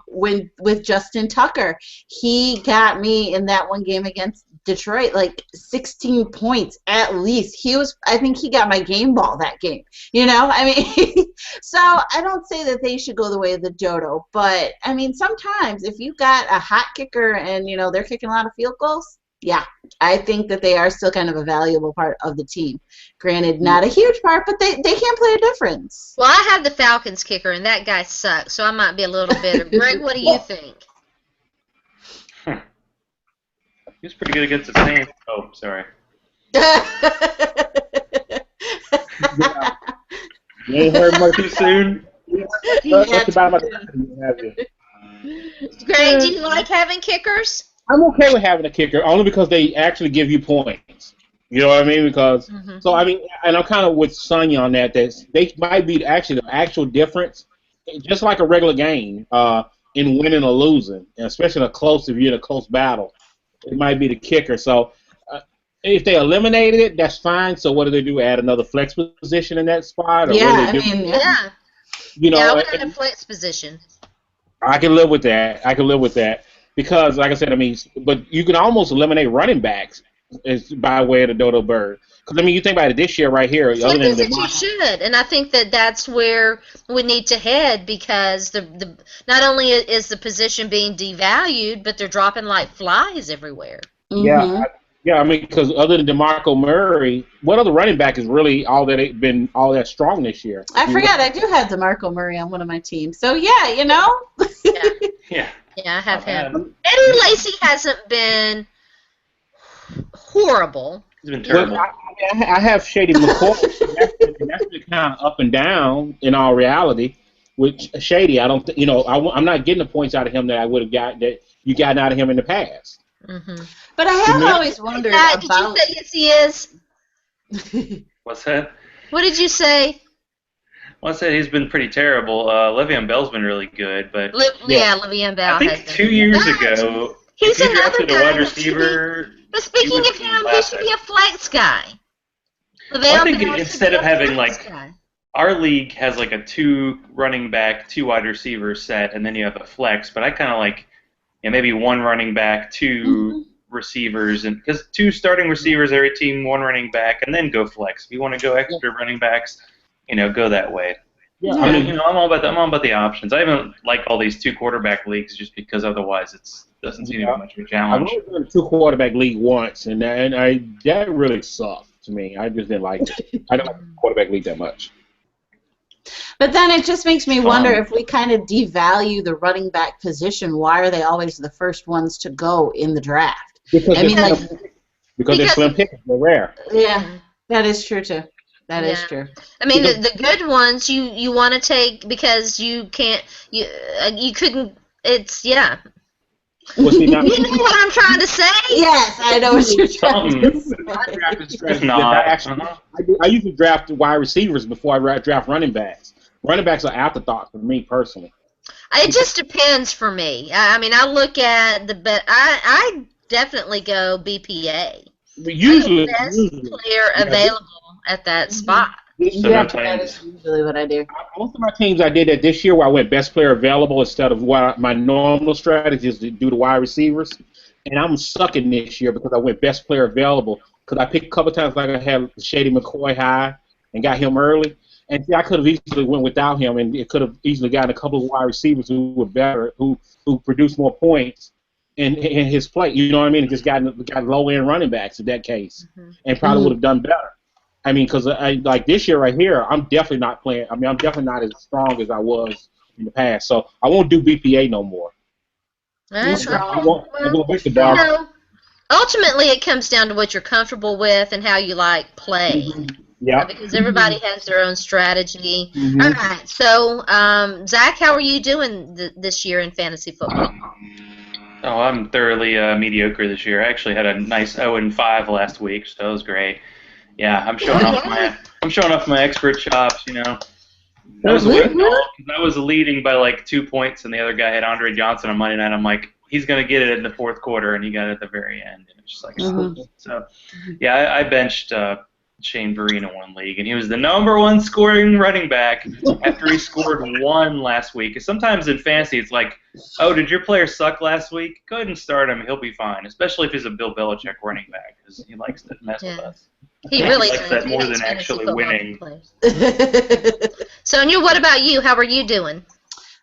S2: with Justin Tucker. He got me in that one game against Detroit 16 points at least. I think he got my game ball that game. So I don't say that they should go the way of the dodo, but I mean sometimes if you got a hot kicker and they're kicking a lot of field goals, yeah, I think that they are still kind of a valuable part of the team. Granted, not a huge part, but they can play a difference.
S1: Well, I have the Falcons kicker, and that guy sucks, so I might be a little bitter. Greg, what do you think?
S4: He was pretty good against the Saints. Oh, sorry.
S3: You ain't heard much too soon.
S1: Greg, do you like having kickers?
S3: I'm okay with having a kicker only because they actually give you points. You know what I mean? Because so I mean, and I'm kind of with Sonja on that. That they might be actually the actual difference, just like a regular game, in winning or losing, and especially if you're in a close battle, it might be the kicker. So if they eliminated it, that's fine. So what do they do? Add another flex position in that spot? Or
S1: I would add a flex position.
S3: I can live with that. Because, like I said, but you can almost eliminate running backs by way of the dodo bird. Because, you think about it this year right here.
S1: So I think that you should, and I think that that's where we need to head because the not only is the position being devalued, but they're dropping like flies everywhere.
S3: Yeah, because other than DeMarco Murray, what other running back is really all that strong this year?
S2: I forgot I do have DeMarco Murray on one of my teams. So, yeah.
S1: Yeah, I have him. Eddie Lacy hasn't been horrible.
S4: He's been terrible.
S3: Well, I have Shady McCoy. That's been kind of up and down in all reality. Which Shady, I don't, I'm not getting the points out of him that I would have got that you gotten out of him in the past.
S1: Mm-hmm.
S2: But I have always wondered about.
S1: Did you say yes, he is?
S4: What's that?
S1: What did you say?
S4: Well, I said he's been pretty terrible. Le'Veon Bell's been really good, but
S1: Le'Veon Bell.
S4: I think
S1: has been
S4: 2 years ago,
S1: he's
S4: if you
S1: another
S4: drafted a
S1: guy
S4: wide
S1: that should be-
S4: receiver.
S1: But speaking
S4: he
S1: of him, he should be a flex guy.
S4: Well, I think
S1: Bell
S4: instead
S1: should
S4: of
S1: be a
S4: having
S1: flex guy.
S4: our league has like a 2 running back, 2 wide receiver set, and then you have a flex. But I kind of like maybe 1 running back, 2 receivers, and because 2 starting receivers every team, 1 running back, and then go flex. If you want to go extra running backs, go that way.
S3: Yeah,
S4: I mean, I'm all about the options. I haven't like all these 2 quarterback leagues just because otherwise it doesn't seem to be much of a
S3: I've
S4: challenge.
S3: only done a 2 quarterback league once, and that really sucked to me. I just didn't like it. I don't like the quarterback league that much.
S2: But then it just makes me wonder if we kind of devalue the running back position. Why are they always the first ones to go in the draft?
S3: Because they're slim pickings, they're rare.
S2: Yeah, that is true too. That is true.
S1: I mean, the good ones you want to take because you can't you couldn't. It's
S3: Well, see, now,
S1: You know what I'm trying to say?
S2: Yes, I know what you're trying to say.
S3: I usually draft wide receivers before I draft running backs. Running backs are afterthought for me personally.
S1: It just depends for me. I mean, I look at I definitely go BPA.
S3: Usually,
S1: the best player available at that spot.
S2: That is usually what I do.
S3: Most of my teams, I did that this year where I went best player available instead of what my normal strategy is to do the wide receivers. And I'm sucking this year because I went best player available because I picked a couple times like I had Shady McCoy high and got him early. And see, I could have easily went without him, and it could have easily gotten a couple of wide receivers who were better, who produced more points in his play. You know what I mean? And just got low-end running backs in that case, and probably would have done better. I mean, because like this year right here, I'm definitely not playing. I mean, I'm definitely not as strong as I was in the past. So I won't do BPA no more.
S1: I'm
S3: going back to Barber.
S1: Ultimately, it comes down to what you're comfortable with and how you like playing.
S3: Yeah.
S1: Because everybody has their own strategy. All right. So, Zach, how are you doing this year in fantasy football?
S4: Oh, I'm thoroughly mediocre this year. I actually had a nice 0-5 last week, so that was great. Yeah, I'm showing off my expert chops. I was leading by like 2 points, and the other guy had Andre Johnson on Monday night. I'm like, he's gonna get it in the fourth quarter, and he got it at the very end. And it's just like, so yeah, I benched Shane Vereen in one league, and he was the #1 scoring running back after he scored 1 last week. Because sometimes in fantasy, it's like, oh, did your player suck last week? Go ahead and start him; he'll be fine. Especially if he's a Bill Belichick running back, because he likes to mess with us.
S1: He really
S4: likes that more than actually winning.
S1: Sonia, what about you? How are you doing?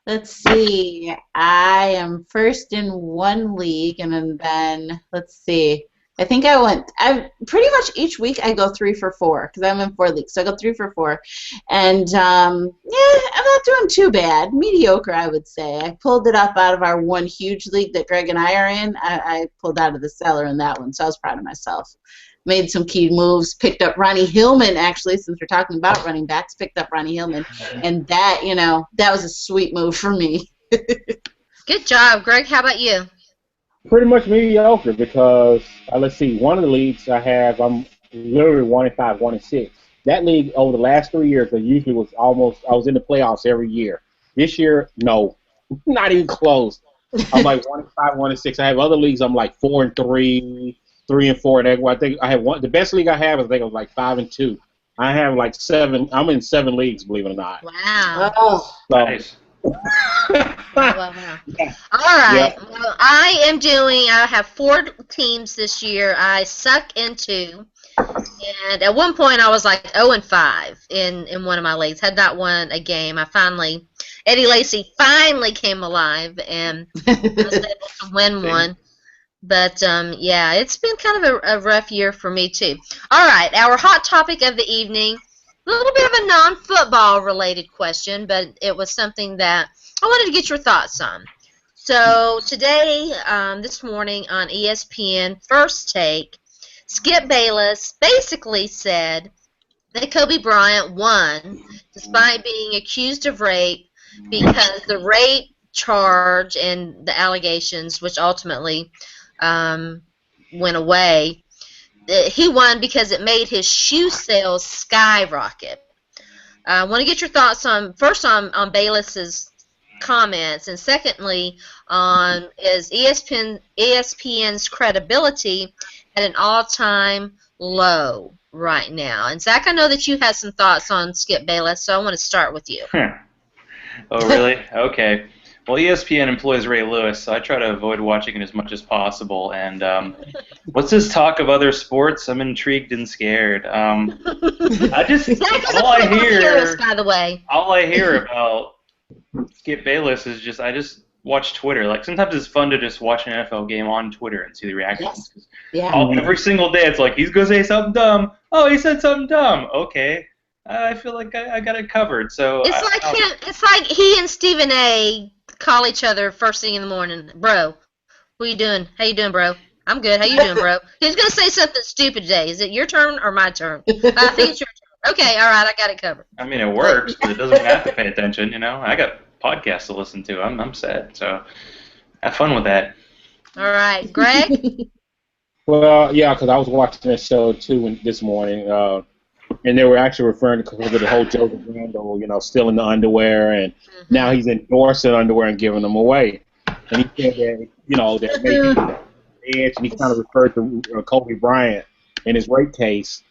S2: Let's see. I am first in one league, and then let's see. I think I pretty much each week I go 3 for 4 because I'm in 4 leagues. So I go 3 for 4. And, I'm not doing too bad. Mediocre, I would say. I pulled it up out of our one huge league that Greg and I are in. I pulled out of the cellar in that one, so I was proud of myself. Made some key moves, picked up Ronnie Hillman, actually, since we're talking about running backs, picked up Ronnie Hillman. And that, that was a sweet move for me.
S1: Good job, Greg. How about you?
S3: Pretty much mediocre because, let's see, one of the leagues I have, I'm literally 1-5, 1-6. That league over the last 3 years, I usually was I was in the playoffs every year. This year, no, not even close. I'm like 1-5, 1-6. I have other leagues, I'm like 4-3, 3-4. And I think I have one. The best league I have, I think, was like 5-2. I have like 7. I'm in 7 leagues, believe it or not.
S1: Wow.
S2: Oh,
S3: so,
S4: nice.
S1: Wow. All right. Yep. Well, I have 4 teams this year I suck into. And at one point I was like 0-5 in one of my leagues. Had not won a game. Eddie Lacy finally came alive and was able to win one. But, it's been kind of a rough year for me, too. All right, our hot topic of the evening, a little bit of a non-football related question, but it was something that I wanted to get your thoughts on. So today, this morning on ESPN First Take, Skip Bayless basically said that Kobe Bryant won despite being accused of rape because the rape charge and the allegations, which ultimately went away. He won because it made his shoe sales skyrocket. I want to get your thoughts on Bayless's comments, and secondly on is ESPN's credibility at an all-time low right now. And Zach, I know that you had some thoughts on Skip Bayless, so I want to start with you.
S4: Oh, really? Okay. Well, ESPN employs Ray Lewis, so I try to avoid watching it as much as possible. And what's this talk of other sports? I'm intrigued and scared. I just all I hear,
S1: by the way,
S4: all I hear about Skip Bayless is I just watch Twitter. Like sometimes it's fun to just watch an NFL game on Twitter and see the reactions.
S2: Yes. Yeah.
S4: Every single day it's like he's gonna say something dumb. Oh, he said something dumb. Okay. I feel like I got it covered. So
S1: it's like he and Stephen A. call each other first thing in the morning. Bro, what you doing? How you doing, bro? I'm good. How you doing, bro? He's gonna say something stupid today. Is it your turn or my turn? I think it's your turn. Okay, all right, I got it covered.
S4: I mean, it works, but it doesn't mean I have to pay attention. You know, I got podcasts to listen to. I'm sad. So have fun with that.
S1: All right, Greg.
S3: Well, yeah, because I was watching that show too this morning. And they were actually referring to the whole Joseph Randall, stealing the underwear, and now he's endorsing underwear and giving them away. And he said that, that maybe edge, and he kind of referred to Kobe Bryant in his rape case.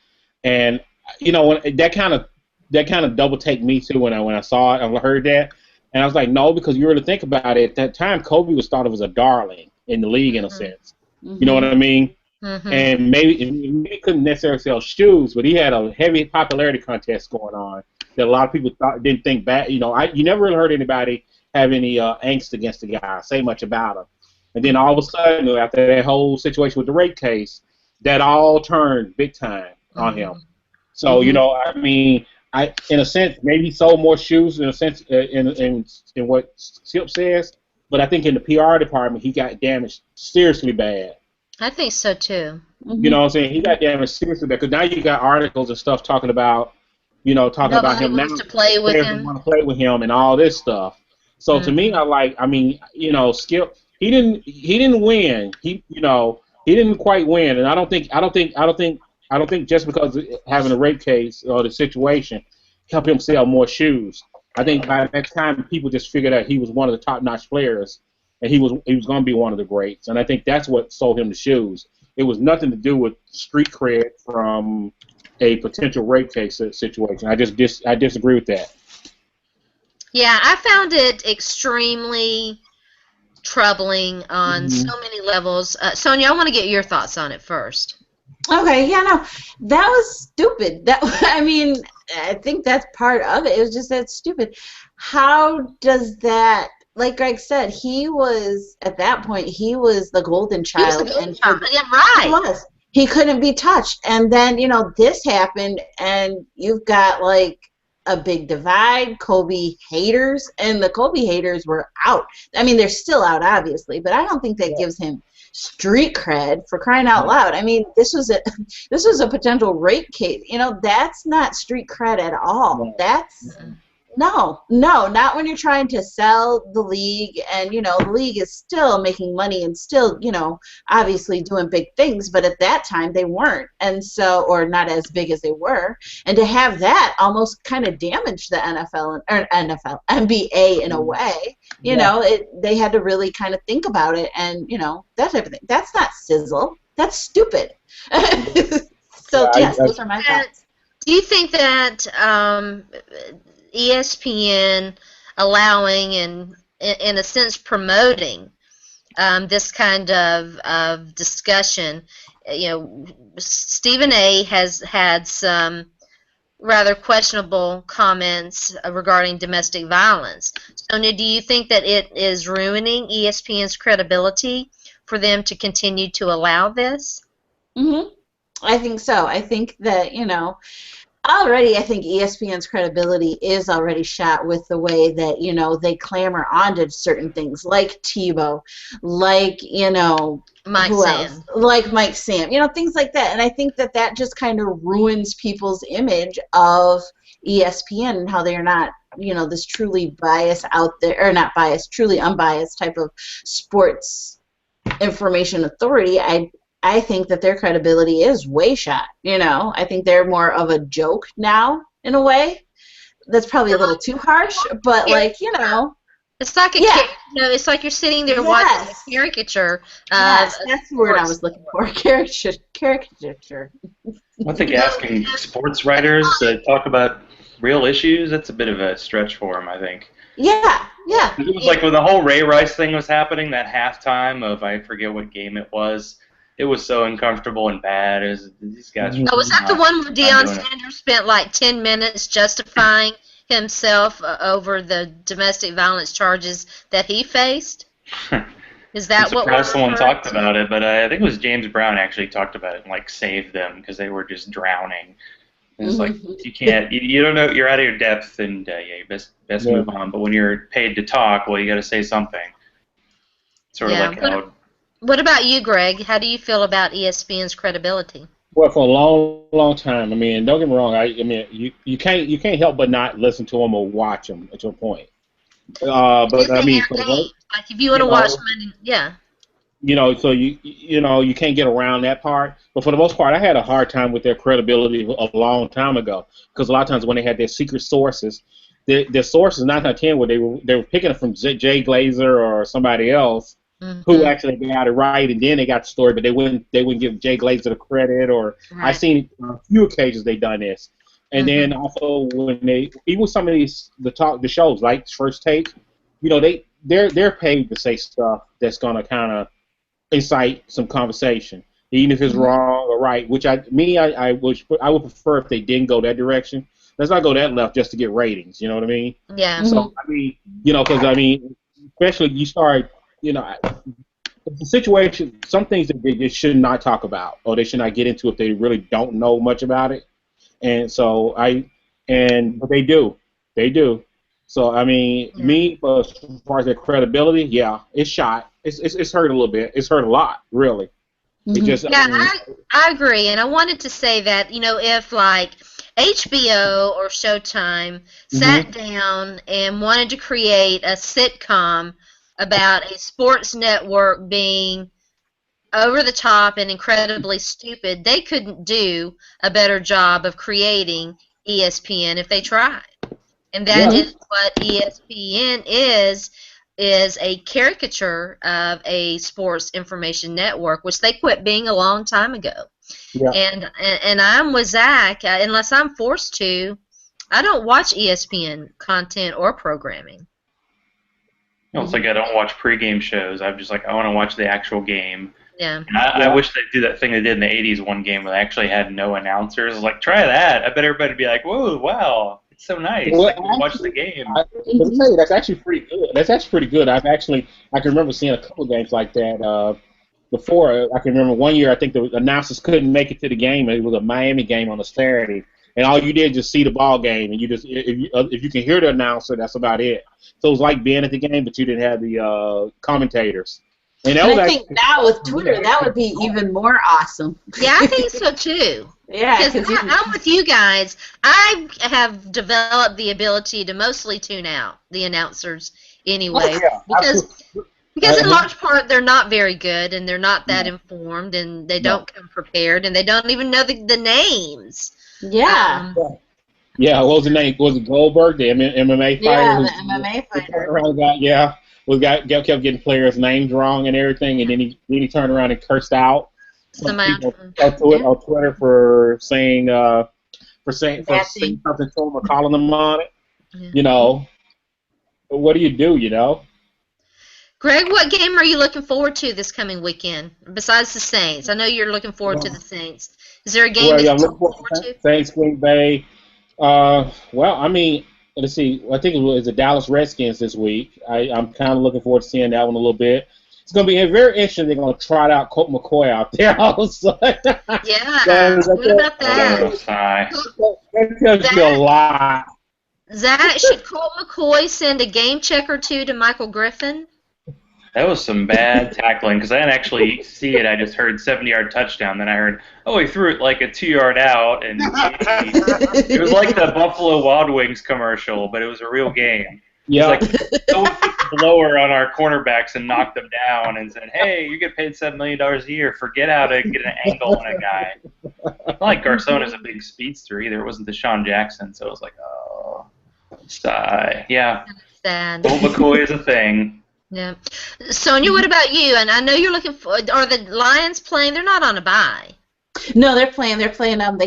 S3: And, that kind of double take me too when I saw it. I heard that, and I was like, no, because you really think about it, at that time Kobe was thought of as a darling in the league in a sense. You know what I mean? And maybe he couldn't necessarily sell shoes, but he had a heavy popularity contest going on that a lot of people didn't think back. You never really heard anybody have any angst against the guy, say much about him. And then all of a sudden, after that whole situation with the rape case, that all turned big time on him. So I mean, in a sense, maybe he sold more shoes in a sense in what Skip says, but I think in the PR department he got damaged seriously bad.
S1: I think so too.
S3: You know what I'm saying? He got damaged seriously because now you got articles and stuff talking about, about him now.
S1: To play with him.
S3: Want to play with him and all this stuff. So to me, Skip, he didn't win. He didn't quite win, and I don't think just because of having a rape case or the situation helped him sell more shoes. I think by that time people just figured out he was one of the top-notch players. And he was going to be one of the greats, and I think that's what sold him the shoes. It was nothing to do with street cred from a potential rape case situation. I disagree with that.
S1: Yeah, I found it extremely troubling on so many levels. Sonja, I want to get your thoughts on it first.
S2: Okay, yeah, no, that was stupid. I think that's part of it. It was just that stupid. How does that? Like Greg said, he was, at that point, he was the golden child.
S1: Yeah, right.
S2: He was. He couldn't be touched. And then, this happened, and you've got, like, a big divide, Kobe haters, and the Kobe haters were out. I mean, they're still out, obviously, but I don't think that gives him street cred, for crying out loud. I mean, this was a potential rape case. That's not street cred at all. That's... No, not when you're trying to sell the league, and the league is still making money and still, obviously doing big things, but at that time they weren't, and so, or not as big as they were, and to have that almost kind of damage the NBA in a way, they had to really kind of think about it, and that type of thing. That's not sizzle. That's stupid. So yes, those are my thoughts.
S1: Do you think that ESPN allowing and, in a sense, promoting this kind of discussion? Stephen A. has had some rather questionable comments regarding domestic violence. Sonja, do you think that it is ruining ESPN's credibility for them to continue to allow this?
S2: I think so. I think that, already I think ESPN's credibility is already shot with the way that, they clamor onto certain things, like Tebow, like,
S1: Mike Sam.
S2: Like Mike Sam, things like that. And I think that just kind of ruins people's image of ESPN and how they're not, this truly biased out there, or not biased, truly unbiased type of sports information authority, I think that their credibility is way shot. You know, I think they're more of a joke now in a way. That's probably a little too harsh, but like, you know.
S1: It's like it's like you're sitting there watching a caricature.
S2: Yes, that's the word I was looking for. Caricature.
S4: I think asking sports writers to talk about real issues, that's a bit of a stretch for them, I think.
S2: Yeah.
S4: It was like when the whole Ray Rice thing was happening, that halftime of, I forget what game it was so uncomfortable and bad. These guys.
S1: Oh, was that the one where Deion Sanders spent like 10 minutes justifying himself over the domestic violence charges that he faced? Is that what?
S4: I'm surprised someone talked about it, but I think it was James Brown actually talked about it and like saved them because they were just drowning. And it's like you can't, you don't know, you're out of your depth, and you best move on. But when you're paid to talk, well, you got to say something. Sort of like how.
S1: What about you, Greg? How do you feel about ESPN's credibility?
S3: Well, for a long, long time. I mean, don't get me wrong. I mean, you can't help but not listen to them or watch them at your point. But I mean, for
S1: like if you want to watch them,
S3: you know, so you can't get around that part. But for the most part, I had a hard time with their credibility a long time ago because a lot of times when they had their secret sources, their sources 9 out of 10 where they were picking it from Jay Glazer or somebody else. Who actually got it right, and then they got the story, but they wouldn't give Jay Glazer the credit. Or I've seen on a few occasions they done this, and then also when even some of the shows like First Take, you know, they're paid to say stuff that's gonna kind of incite some conversation, even if it's wrong or right. Which I would prefer if they didn't go that direction. Let's not go that left just to get ratings. You know what I mean?
S1: Yeah.
S3: So I mean, you know, because I mean, especially you start. You know, the situation, some things that they just should not talk about or they should not get into if they really don't know much about it. And so but they do. So, I mean, as far as their credibility, it's shot. It's hurt a little bit. It's hurt a lot, really. It just,
S1: I agree. And I wanted to say that, you know, if like HBO or Showtime sat down and wanted to create a sitcom about a sports network being over the top and incredibly stupid, they couldn't do a better job of creating ESPN if they tried. And that is what ESPN is a caricature of a sports information network, which they quit being a long time ago. Yeah. And I'm with Zach. Unless I'm forced to, I don't watch ESPN content or programming.
S4: It's like I don't watch pregame shows. I'm just like, I want to watch the actual game.
S1: Yeah.
S4: I wish they'd do that thing they did in the 80s one game where they actually had no announcers. I was like, try that. I bet everybody would be like, whoa, wow, it's so nice.
S3: Well,
S4: like, watch the game.
S3: Let me tell you, that's actually pretty good. I can remember seeing a couple of games like that before. I can remember one year, I think the announcers couldn't make it to the game. It was a Miami game on a Saturday. And all you did was just see the ball game, and you just if you can hear the announcer, that's about it. So it was like being at the game, but you didn't have the commentators.
S2: And I think now with Twitter, that would be even more awesome.
S1: Yeah, I think so too.
S2: Yeah,
S1: because I'm with you guys. I have developed the ability to mostly tune out the announcers anyway, because in large part they're not very good and they're not that informed and they don't come prepared and they don't even know the names.
S2: Yeah.
S3: What was the name? Was it Goldberg, the MMA fighter?
S2: Yeah, the MMA fighter.
S3: Kept getting players' names wrong and everything, and then he turned around and cursed out some people on Twitter for saying something to him or calling them on it. Yeah. You know, what do you do? You know.
S1: Greg, what game are you looking forward to this coming weekend besides the Saints? I know you're looking forward to the Saints. Is there a game that you're looking forward to?
S3: Saints, Green Bay. Well, I mean, let's see. I think it was the Dallas Redskins this week. I'm kind of looking forward to seeing that one a little bit. It's going to be very interesting. They're going to trot out Colt McCoy out there also.
S1: Yeah. What about that?
S3: That's going to be a lot.
S1: Zach, should Colt McCoy send a game check or two to Michael Griffin?
S4: That was some bad tackling because I didn't actually see it. I just heard 70-yard touchdown. Then I heard, he threw it like a 2-yard out. And it was like the Buffalo Wild Wings commercial, but it was a real game.
S3: Yeah.
S4: He's like, someone put the blower on our cornerbacks and knocked them down and said, hey, you get paid $7 million a year. Forget how to get an angle on a guy. It's not like Garcone's a big speedster either. It wasn't Deshaun Jackson, so it was like, oh, sigh. Yeah.
S1: Sad.
S4: Bull McCoy is a thing.
S1: Yeah. Sonja, what about you? And I know you're looking for. Are the Lions playing? They're not on a bye.
S2: No, they're playing. They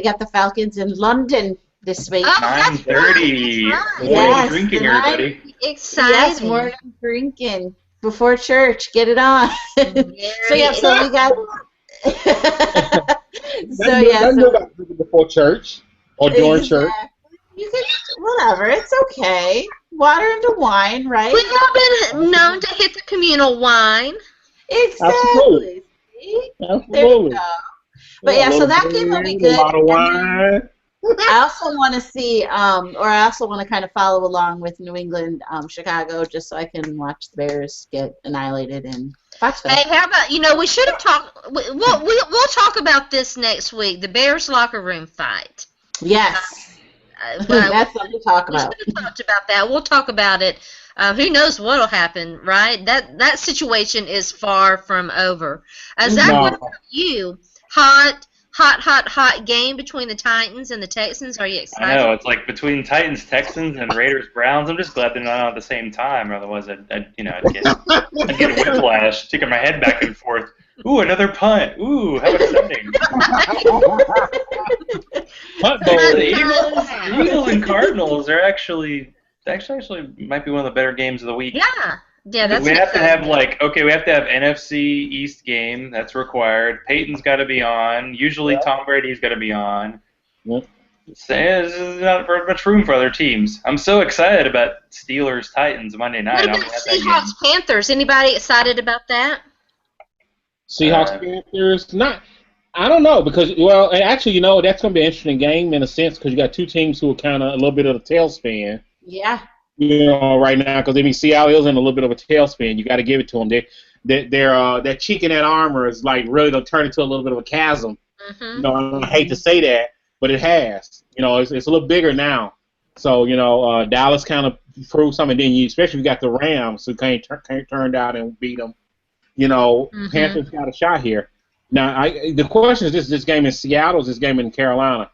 S2: got the Falcons in London this week.
S1: Oh, that's
S4: 9:30.
S1: right.
S4: Morning
S2: Yes,
S4: drinking,
S2: tonight.
S4: everybody.
S1: Exciting.
S2: Yes, morning drinking before church. Get it on. So we got.
S3: Before church or during church.
S2: You can whatever. It's okay. Water into wine, right?
S1: We've all been known to hit the communal wine.
S2: Exactly.
S3: Absolutely.
S2: See? There you
S3: Absolutely.
S2: go. But yeah, so that game will be good.
S3: A lot of wine.
S2: I also want to see, or I also want to kind of follow along with New England, Chicago, just so I can watch the Bears get annihilated in Foxville.
S1: Hey, how about, we should have talked, we'll talk about this next week, the Bears locker room fight.
S2: Yes. That's something to talk about.
S1: We should have talked about that. We'll talk about it. Who knows what'll happen, right? That situation is far from over. Zach, what about you? Hot game between the Titans and the Texans. Are you excited?
S4: I know. It's like between Titans, Texans, and Raiders, Browns. I'm just glad they're not on at the same time. Otherwise, I'd get whiplash, taking my head back and forth. Ooh, another punt. Ooh, how exciting.
S3: Punt
S4: The Eagles and Cardinals are actually might be one of the better games of the week.
S1: Yeah, that's
S4: we have to have we have to have NFC East game. That's required. Peyton's got to be on. Usually Tom Brady's got to be on.
S3: Yep.
S4: There's not very much room for other teams. I'm so excited about Steelers Titans Monday night.
S1: What about Seahawks Panthers? Anybody excited about that?
S3: Seahawks Panthers? Not. I don't know because actually that's going to be an interesting game in a sense because you got two teams who are kind of a little bit of a tailspin.
S2: Yeah.
S3: Right now, because Seattle is in a little bit of a tailspin. You got to give it to them. Their cheek in that armor is like really going to turn into a little bit of a chasm.
S1: Mm-hmm.
S3: I hate to say that, but it has. It's a little bigger now. So Dallas kind of proved something. Then especially if you got the Rams who can't turn out and beat them. Panthers got a shot here. Now, the question is this game in Seattle, or is this game in Carolina?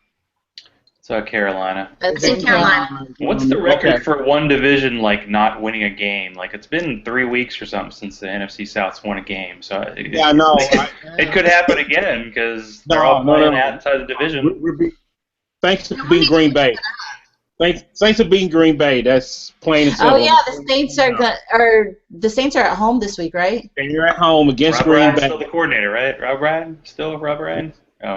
S4: So Carolina.
S1: That's in Carolina.
S4: What's the record for one division not winning a game? It's been 3 weeks or something since the NFC South's won a game. So
S3: I know.
S4: It could happen again because they're all playing outside the division.
S3: Thanks for being Green Bay. Thanks for being Green Bay. That's plain and simple.
S2: Oh yeah, the Saints are at home this week, right?
S3: And you're at home against
S4: Rob
S3: Green
S4: Ryan's
S3: Bay.
S4: Still the coordinator, right? Rob Ryan? Still Rob Ryan? Oh.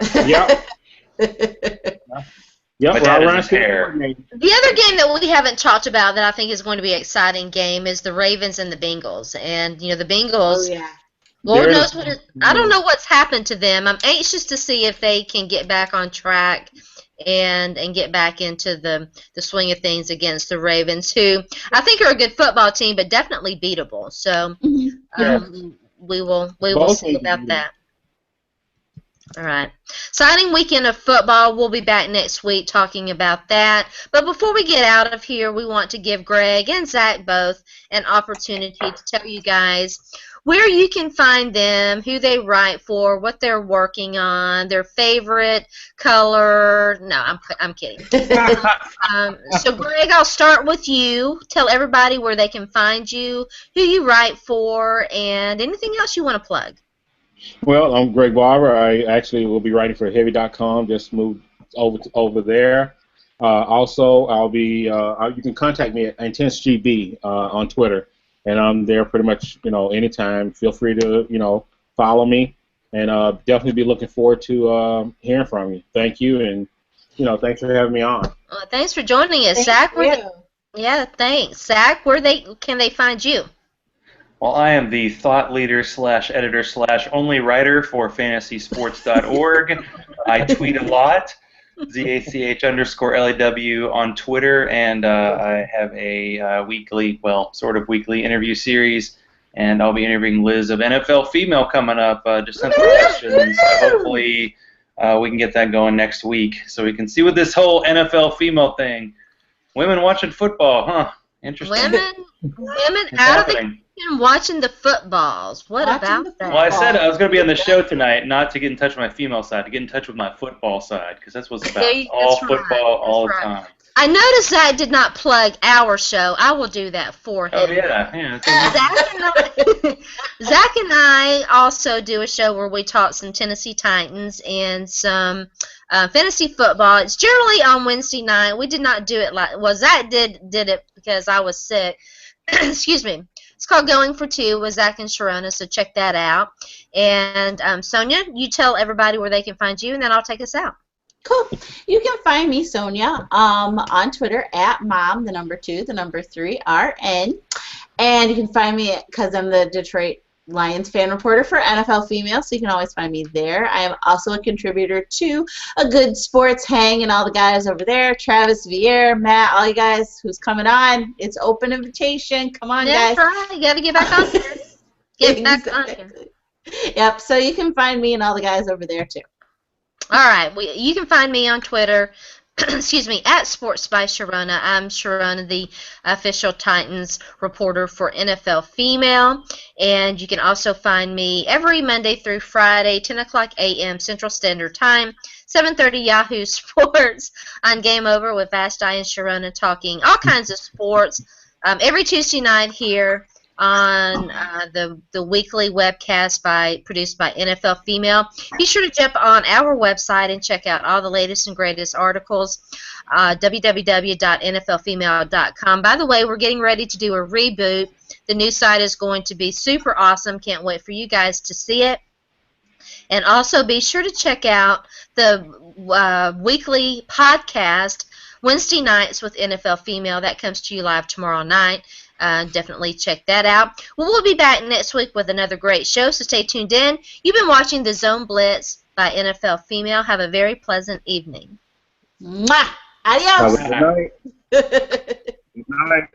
S3: Yep.
S4: My dad is hair.
S1: The other game that we haven't talked about that I think is going to be an exciting game is the Ravens and the Bengals. And, the Bengals, Lord knows I don't know what's happened to them. I'm anxious to see if they can get back on track and get back into the swing of things against the Ravens, who I think are a good football team, but definitely beatable. So we will see about that. All right. Exciting weekend of football. We'll be back next week talking about that. But before we get out of here, we want to give Greg and Zach both an opportunity to tell you guys where you can find them, who they write for, what they're working on, their favorite color. No, I'm kidding. So, Greg, I'll start with you. Tell everybody where they can find you, who you write for, and anything else you want to plug.
S3: Well, I'm Greg Barber. I actually will be writing for Heavy.com. Just moved over there. Also, I'll be. You can contact me at IntenseGB on Twitter, and I'm there pretty much. Anytime. Feel free to follow me, and definitely be looking forward to hearing from you. Thank you, and thanks for having me on.
S1: Thanks for joining us, Zach. Thanks, Zach. Can they find you?
S4: Well, I am the thought leader / editor / only writer for fantasysports.org. I tweet a lot, ZACH_LAW on Twitter, and I have a sort of weekly interview series, and I'll be interviewing Liz of NFL Female coming up. Just sent the questions. Hopefully we can get that going next week so we can see what this whole NFL Female thing. Women watching football, huh? Interesting.
S1: Women
S4: It's
S1: out of the
S4: happening.
S1: kitchen watching the footballs. What
S2: Watching
S1: about
S2: the
S1: that?
S4: Well, I said I was going to be on the show tonight, not to get in touch with my female side, to get in touch with my football side, because that's what it's about. It's all
S1: That's right.
S4: football all the
S1: That's right.
S4: time.
S1: I noticed Zach did not plug our show. I will do that for him.
S4: Oh, yeah. It's amazing.
S1: Zach and I also do a show where we talk some Tennessee Titans and some fantasy football. It's generally on Wednesday night. We did not do it Zach did it because I was sick. Excuse me. It's called Going for Two with Zach and Sharona, so check that out. And Sonja, you tell everybody where they can find you, and then I'll take us out.
S2: Cool. You can find me, Sonja, on Twitter at mom2 3RN. And you can find me because I'm the Detroit Lions fan reporter for NFL Female, so you can always find me there. I am also a contributor to A Good Sports Hang and all the guys over there, Travis, Vieira, Matt, all you guys who's coming on. It's open invitation. Come on, guys.
S1: That's right. You got to get back on here. Get back on here.
S2: Yep, so you can find me and all the guys over there, too.
S1: All right. You can find me on Twitter, excuse me, at Sports by Sharona. I'm Sharona, the official Titans reporter for NFL Female. And you can also find me every Monday through Friday, 10 o'clock a.m. Central Standard Time, 7:30 Yahoo Sports on Game Over with Vashti and Sharona talking all kinds of sports. Every Tuesday night here on the weekly webcast produced by NFL Female. Be sure to jump on our website and check out all the latest and greatest articles, www.nflfemale.com. By the way, we're getting ready to do a reboot. The new site is going to be super awesome. Can't wait for you guys to see it. And also be sure to check out the weekly podcast, Wednesday Nights with NFL Female. That comes to you live tomorrow night. Definitely check that out. Well, we'll be back next week with another great show, so stay tuned in. You've been watching The Zone Blitz by NFL Female. Have a very pleasant evening.
S2: Mwah! Adios!
S3: Good night. Good night.